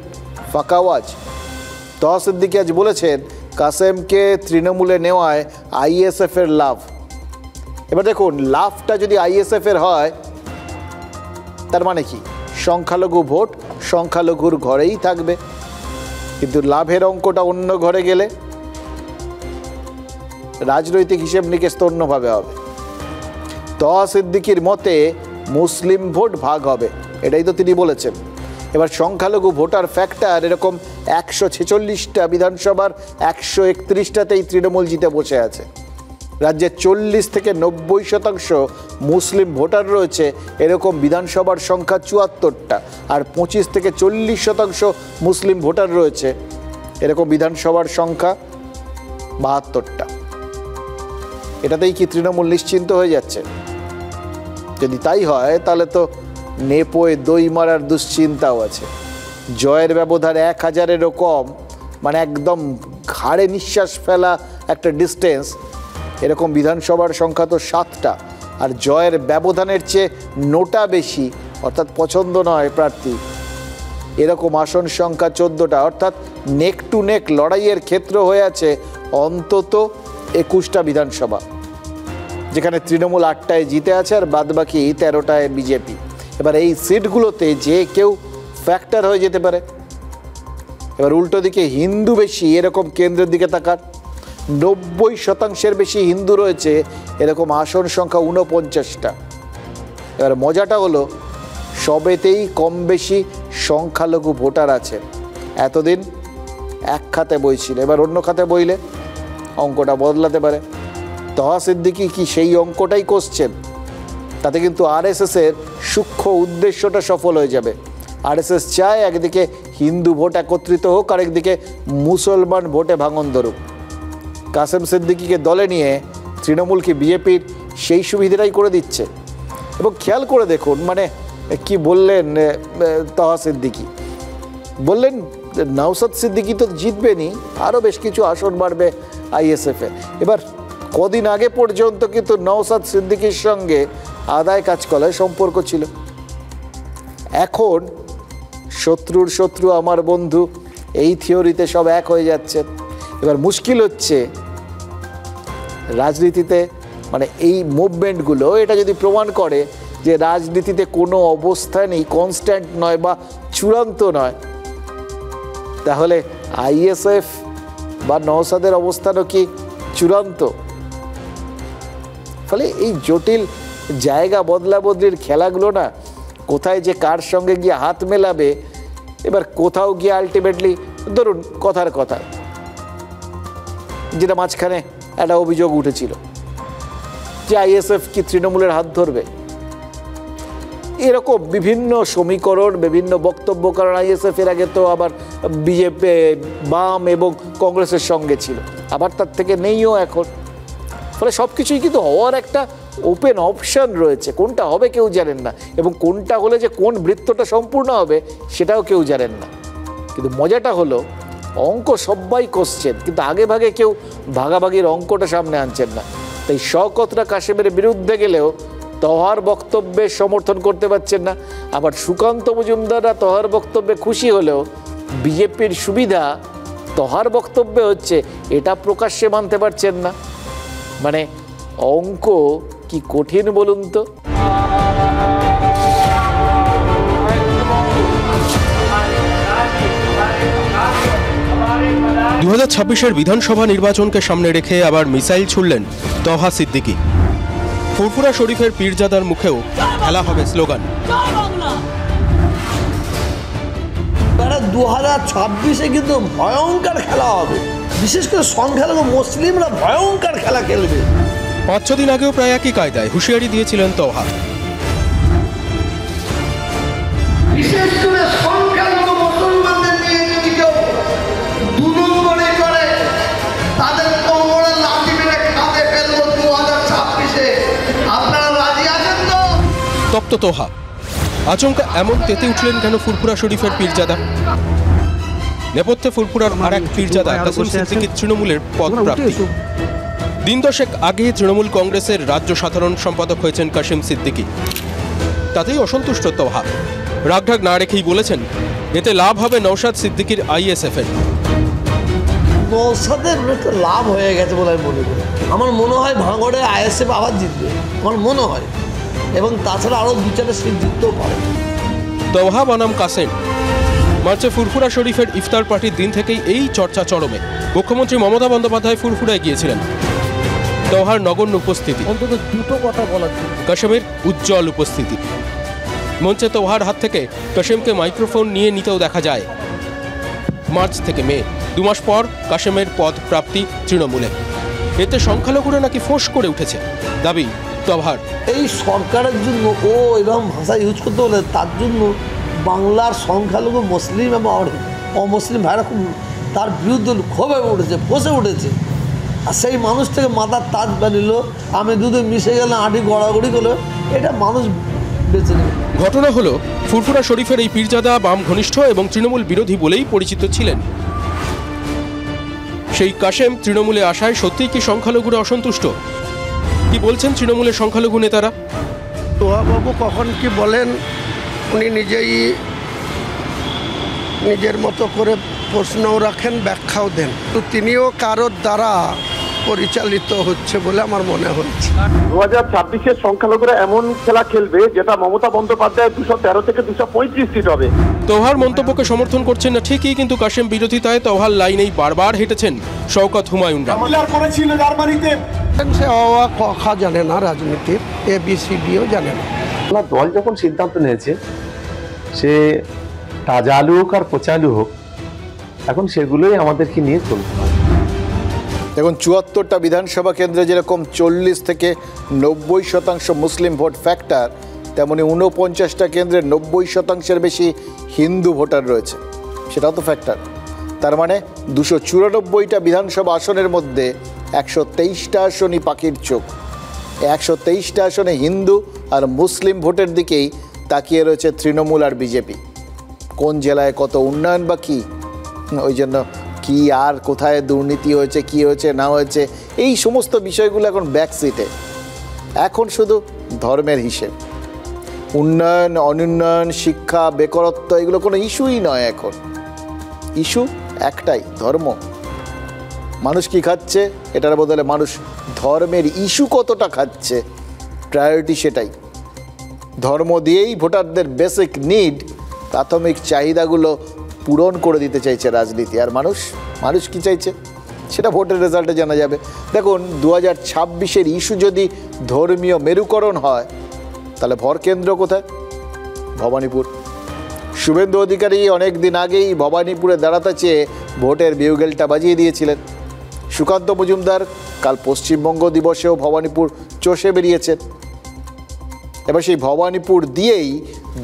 ফাঁকা আওয়াজ। তহা সিদ্দিকী আজ বলেছেন কাসেমকে তৃণমূলে নেওয়ায় আইএসএফের লাভ। এবার দেখুন, লাভটা যদি আইএসএফের হয় তার মানে কি? সংখ্যালঘু ভোট সংখ্যালঘুর ঘরেই থাকবে, কিন্তু লাভের অঙ্কটা অন্য ঘরে গেলে রাজনৈতিক হিসেব নিকেশ তো অন্যভাবে হবে। তহা সিদ্দিকীর মতে মুসলিম ভোট ভাগ হবে, এটাই তো তিনি বলেছেন। এবার সংখ্যালঘু ভোটার ফ্যাক্টর এরকম 146টা বিধানসভার 131টাতেই তৃণমূল জিতে বসে আছে। রাজ্যে 40 থেকে 90% মুসলিম ভোটার রয়েছে, এরকম বিধানসভার সংখ্যা 74টা, আর 25 থেকে 40% মুসলিম ভোটার রয়েছে, এরকম বিধানসভার সংখ্যা 72টা। এটাতেই কি তৃণমূল নিশ্চিন্ত হয়ে যাচ্ছে? যদি তাই হয় তাহলে তো নেপোয় দই মারার দুশ্চিন্তাও আছে। জয়ের ব্যবধান 1000-এরও কম, মানে একদম ঘাড়ে নিঃশ্বাস ফেলা একটা ডিস্টেন্স। এরকম বিধানসভার সংখ্যা তো 7টা, আর জয়ের ব্যবধানের চেয়ে 9টা বেশি, অর্থাৎ পছন্দ নয় প্রার্থী, এরকম আসন সংখ্যা 14টা। অর্থাৎ নেক টু নেক লড়াইয়ের ক্ষেত্র হয়ে আছে অন্তত 21টা বিধানসভা, যেখানে তৃণমূল 8টায় জিতে আছে আর বাদবাকি 13টায় বিজেপি। এবার এই সিটগুলোতে যে কেউ ফ্যাক্টর হয়ে যেতে পারে। এবার উল্টো দিকে হিন্দু বেশি এরকম কেন্দ্রের দিকে তাকান, 90% বেশি হিন্দু রয়েছে, এরকম আসন সংখ্যা 49টা। এবার মজাটা হলো সবেতেই কম বেশি সংখ্যালঘু ভোটার আছে। এতদিন এক খাতে বইছিল, এবার অন্য খাতে বইলে অঙ্কটা বদলাতে পারে। তহা সিদ্দিকী কি সেই অঙ্কটাই কষছেন? তাতে কিন্তু আরএসএসের সূক্ষ্ম উদ্দেশ্যটা সফল হয়ে যাবে। আরএসএস চায় একদিকে হিন্দু ভোট একত্রিত হোক, আরেকদিকে মুসলমান ভোটে ভাঙন ধরুক। কাসেম সিদ্দিকীকে দলে নিয়ে তৃণমূল কি বিজেপির সেই সুবিধাটাই করে দিচ্ছে? এবং খেয়াল করে দেখুন, মানে কি বললেন তহা সিদ্দিকী, বললেন নওশাদ সিদ্দিকী তো জিতবেনই, আরও বেশ কিছু আসন বাড়বে আইএসএফে। এবার কদিন আগে পর্যন্ত কিন্তু নওশাদ সিদ্দিকীর সঙ্গে আদায় কাজকলায় সম্পর্ক ছিল। এখন শত্রুর শত্রু আমার বন্ধু, এই থিওরিতে সব এক হয়ে যাচ্ছে। এবার মুশকিল হচ্ছে রাজনীতিতে, মানে এই মুভমেন্টগুলো এটা যদি প্রমাণ করে যে রাজনীতিতে কোনো অবস্থানই কনস্ট্যান্ট নয় বা চূড়ান্ত নয়, তাহলে আইএসএফ বা নওশাদের অবস্থানও কি চূড়ান্ত? ফলে এই জটিল জায়গা বদলা বদলির খেলাগুলো না, কোথায় যে কার সঙ্গে গিয়ে হাত মেলাবে, এবার কোথাও গিয়ে আলটিমেটলি ধরুন কথার কথা, যেটা মাঝখানে একটা অভিযোগ উঠেছিল যে আইএসএফ কি তৃণমূলের হাত ধরবে, এরকম বিভিন্ন সমীকরণ, বিভিন্ন বক্তব্য। কারণ আইএসএফ এর আগে তো আবার বিজেপি, বাম এবং কংগ্রেসের সঙ্গে ছিল, আবার তার থেকে নেইও এখন। ফলে সব কিছুই কিন্তু হওয়ার একটা ওপেন অপশান রয়েছে, কোনটা হবে কেউ জানেন না, এবং কোনটা হলে যে কোন বৃত্তটা সম্পূর্ণ হবে সেটাও কেউ জানেন না। কিন্তু মজাটা হলো অঙ্ক সবাই কষছেন, কিন্তু আগে ভাগে কেউ ভাগাভাগির অঙ্কটা সামনে আনছেন না। তাই শওকতরা কাশেমের বিরুদ্ধে গেলেও তহার বক্তব্যে সমর্থন করতে পারছেন না, আবার সুকান্ত মজুমদাররা তহার বক্তব্যে খুশি হলেও বিজেপির সুবিধা তহার বক্তব্যে হচ্ছে এটা প্রকাশ্যে মানতে পারছেন না। মানে অঙ্ক কি কঠিন বলুন তো। 2026-এর বিধানসভা নির্বাচনকে সামনে রেখে আবার মিসাইল ছুড়লেন তহা সিদ্দিকী। ফুরফুরা শরীফের পীরজাদার মুখেও খেলা হবে স্লোগান। 2026-এ কিন্তু ভয়ঙ্কর খেলা হবে, বিশেষ করে সংখ্যালঘু মুসলিমরা ভয়ঙ্কর খেলা খেলবে। 5-6 দিন আগেও প্রায় একই কায়দায় হুঁশিয়ারি দিয়েছিলেন তোহা। বিশেষ করে সংখ্যালঘু মুসলমানদের নিয়ে যদি কেউ 2 নম্বরে করে, তাদের কোমরে লাঠি মেরে খাতে ফেলবো 2026-এ। আপনারা রাজি আছেন তো? তপ্ত তোহা। আচমকা এমন তেতে উঠলেন কেন ফুরফুরা শরীফের পীরজাদা? নেপথ্যে ফুরফুরার আর এক পীরজাদা কাসিম সিদ্দিকীর তৃণমূলের পদপ্রাপ্তি। দিন দশেক আগে তৃণমূল কংগ্রেসের রাজ্য সাধারণ সম্পাদক হয়েছেন কাসিম সিদ্দিকী। তাতেই অসন্তুষ্ট তোহা। রাগঢাক না রেখেই বলেছেন, এতে লাভ হবে নওশাদ সিদ্দিকীর ISF এর। নওশাদের একটা লাভ হয়ে গেছে বলে আমি মনে করি। আমার মনে হয় ভাঙড়ে ISF আবার জিতবে, আমার মনে হয়, এবং তাছাড়া আরও 2-4টা সিট জিততেও পারে। তোহা বনাম কাসেম। মার্চে ফুরফুরা শরীফের ইফতার পার্টির দিন থেকেই এই চর্চা চরমে। মুখ্যমন্ত্রী মমতা বন্দ্যোপাধ্যায় ফুরফুরায় গিয়েছিলেন। তোহার নগণ্য উপস্থিতি, অন্তত দুটো কথা বলার জন্য কাসেমের উজ্জ্বল উপস্থিতি। মঞ্চে তোহার হাত থেকে কাসেমকে মাইক্রোফোন নিয়ে নিতেও দেখা যায়। মার্চ থেকে মে 2 মাস পর কাসেমের পদ প্রাপ্তি তৃণমূলে। এতে সংখ্যালঘুরা নাকি ফোঁস করে উঠেছে, দাবি তোহার। এই সরকারের জন্য ও এরকম ভাষা ইউজ করতে হলে তার জন্য বাংলার সংখ্যালঘু মুসলিম এবং অমুসলিম ভাইরা খুব তার বিরুদ্ধে ক্ষোভে উঠেছে, ফসে উঠেছে। আর সেই মানুষ থেকে মাথার তাজ বানিল, আমি দুধে মিশে গেলে আঁটি গড়াগড়ি করলো, এটা মানুষ বেছে নেবে। ঘটনা হলো, ফুরফুরা শরীফের এই পীরজাদা বাম ঘনিষ্ঠ এবং তৃণমূল বিরোধী বলেই পরিচিত ছিলেন। সেই কাসেম তৃণমূলে আসায় সত্যিই কি সংখ্যালঘুরা অসন্তুষ্ট? কি বলছেন তৃণমূলের সংখ্যালঘু নেতারা? তোহাবাবু কখন কি বলেন উনি নিজেই নিজের মতো করে প্রশ্নও রাখেন, ব্যাখ্যাও দেন। তো তিনিও কারোর দ্বারা পরিচালিত হচ্ছে বলে আমার মনে হচ্ছে। 2026-এর সংখ্যালঘুরা এমন খেলা খেলবে যেটা মমতা বন্দ্যোপাধ্যায়ের 213 থেকে 235 সিট হবে। তোহার মন্তব্যকে সমর্থন করছেন না ঠিকই, কিন্তু কাসেম বিরোধিতায় তোহার লাইনেই বারবার হেঁটেছেন শওকত হুমায়ুনরা। সে কথা জানে না, রাজনীতির ABCDও জানে না। দল যখন সিদ্ধান্ত নিয়েছে, সে তাজা আলু হোক আর পচা আলু হোক, এখন সেগুলোই আমাদেরকে নিয়ে চলতে হবে। দেখুন, 74টা বিধানসভা কেন্দ্রে যেরকম 40 থেকে 90% মুসলিম ভোট ফ্যাক্টর, তেমনি 49টা কেন্দ্রে 90%-এর বেশি হিন্দু ভোটার রয়েছে, সেটাও তো ফ্যাক্টর। তার মানে 294টা বিধানসভা আসনের মধ্যে 123টা আসনই পাখির চোখ। 123টা আসনে হিন্দু আর মুসলিম ভোটের দিকেই তাকিয়ে রয়েছে তৃণমূল আর বিজেপি। কোন জেলায় কত উন্নয়ন বা কী, ওই জন্য কি আর কোথায় দুর্নীতি হয়েছে, কি হয়েছে না হয়েছে, এই সমস্ত বিষয়গুলো এখন ব্যাকসিটে। এখন শুধু ধর্মের হিসেব। উন্নয়ন, অনুন্নয়ন, শিক্ষা, বেকারত্ব, এগুলো কোনো ইস্যুই নয়। এখন ইস্যু একটাই, ধর্ম। মানুষ কি খাচ্ছে, এটার বদলে মানুষ ধর্মের ইস্যু কতটা খাচ্ছে, প্রায়োরিটি সেটাই। ধর্ম দিয়েই ভোটারদের বেসিক নিড, প্রাথমিক চাহিদাগুলো পূরণ করে দিতে চাইছে রাজনীতি। আর মানুষ কি চাইছে সেটা ভোটের রেজাল্টে জানা যাবে। দেখুন, 2026-এর ইস্যু যদি ধর্মীয় মেরুকরণ হয়, তাহলে ভরকেন্দ্র কোথায়? ভবানীপুর। শুভেন্দু অধিকারী অনেক দিন আগেই ভবানীপুরে দাঁড়াতে চেয়ে ভোটের বিউগেলটা বাজিয়ে দিয়েছিলেন। সুকান্ত মজুমদার কাল পশ্চিমবঙ্গ দিবসেও ভবানীপুর চষে বেরিয়েছেন। এবার সেই ভবানীপুর দিয়েই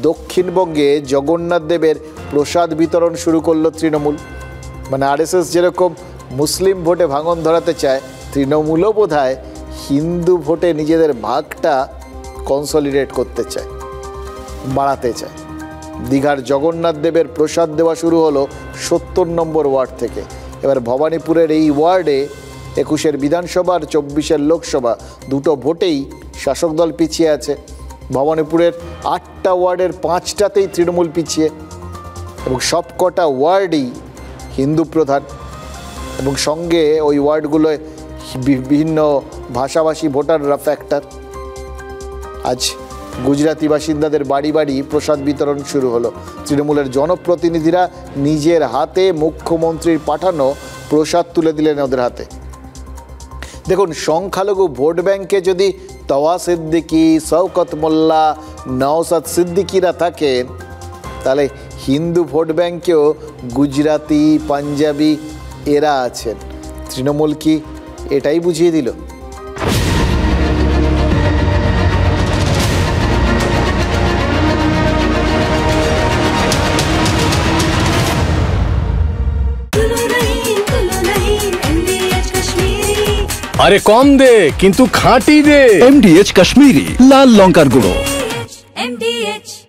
দক্ষিণবঙ্গে জগন্নাথ দেবের প্রসাদ বিতরণ শুরু করলো তৃণমূল। মানে RSS যেরকম মুসলিম ভোটে ভাঙন ধরাতে চায়, তৃণমূলও বোধহয় হিন্দু ভোটে নিজেদের ভাগটা কনসলিডেট করতে চায়, বাড়াতে চায়। দীঘার জগন্নাথ দেবের প্রসাদ দেওয়া শুরু হলো 70 নম্বর ওয়ার্ড থেকে। এবার ভবানীপুরের এই ওয়ার্ডে 21-এর বিধানসভা আর 24-এর লোকসভা, দুটো ভোটেই শাসক দল পিছিয়ে আছে। ভবানীপুরের 8টা ওয়ার্ডের 5টাতেই তৃণমূল পিছিয়ে, এবং সবকটা ওয়ার্ডই হিন্দু প্রধান, এবং সঙ্গে ওই ওয়ার্ডগুলোয় বিভিন্ন ভাষাভাষী ভোটাররা ফ্যাক্টর। আজ গুজরাটি বাসিন্দাদের বাড়ি বাড়ি প্রসাদ বিতরণ শুরু হলো। তৃণমূলের জনপ্রতিনিধিরা নিজের হাতে মুখ্যমন্ত্রীর পাঠানো প্রসাদ তুলে দিলেন ওদের হাতে। দেখুন, সংখ্যালঘু ভোট ব্যাংকে যদি তওয়া সিদ্দিকী, শওকত মোল্লা, নওশাদ সিদ্দিকীরা থাকেন, তাহলে হিন্দু ভোট ব্যাংকেও গুজরাতি, পাঞ্জাবি এরা আছেন। তৃণমূল কি এটাই বুঝিয়ে দিল? আরে কম দে কিন্তু খাঁটি দে। MDH কাশ্মীরি লাল লঙ্কার গুঁড়ো। MDH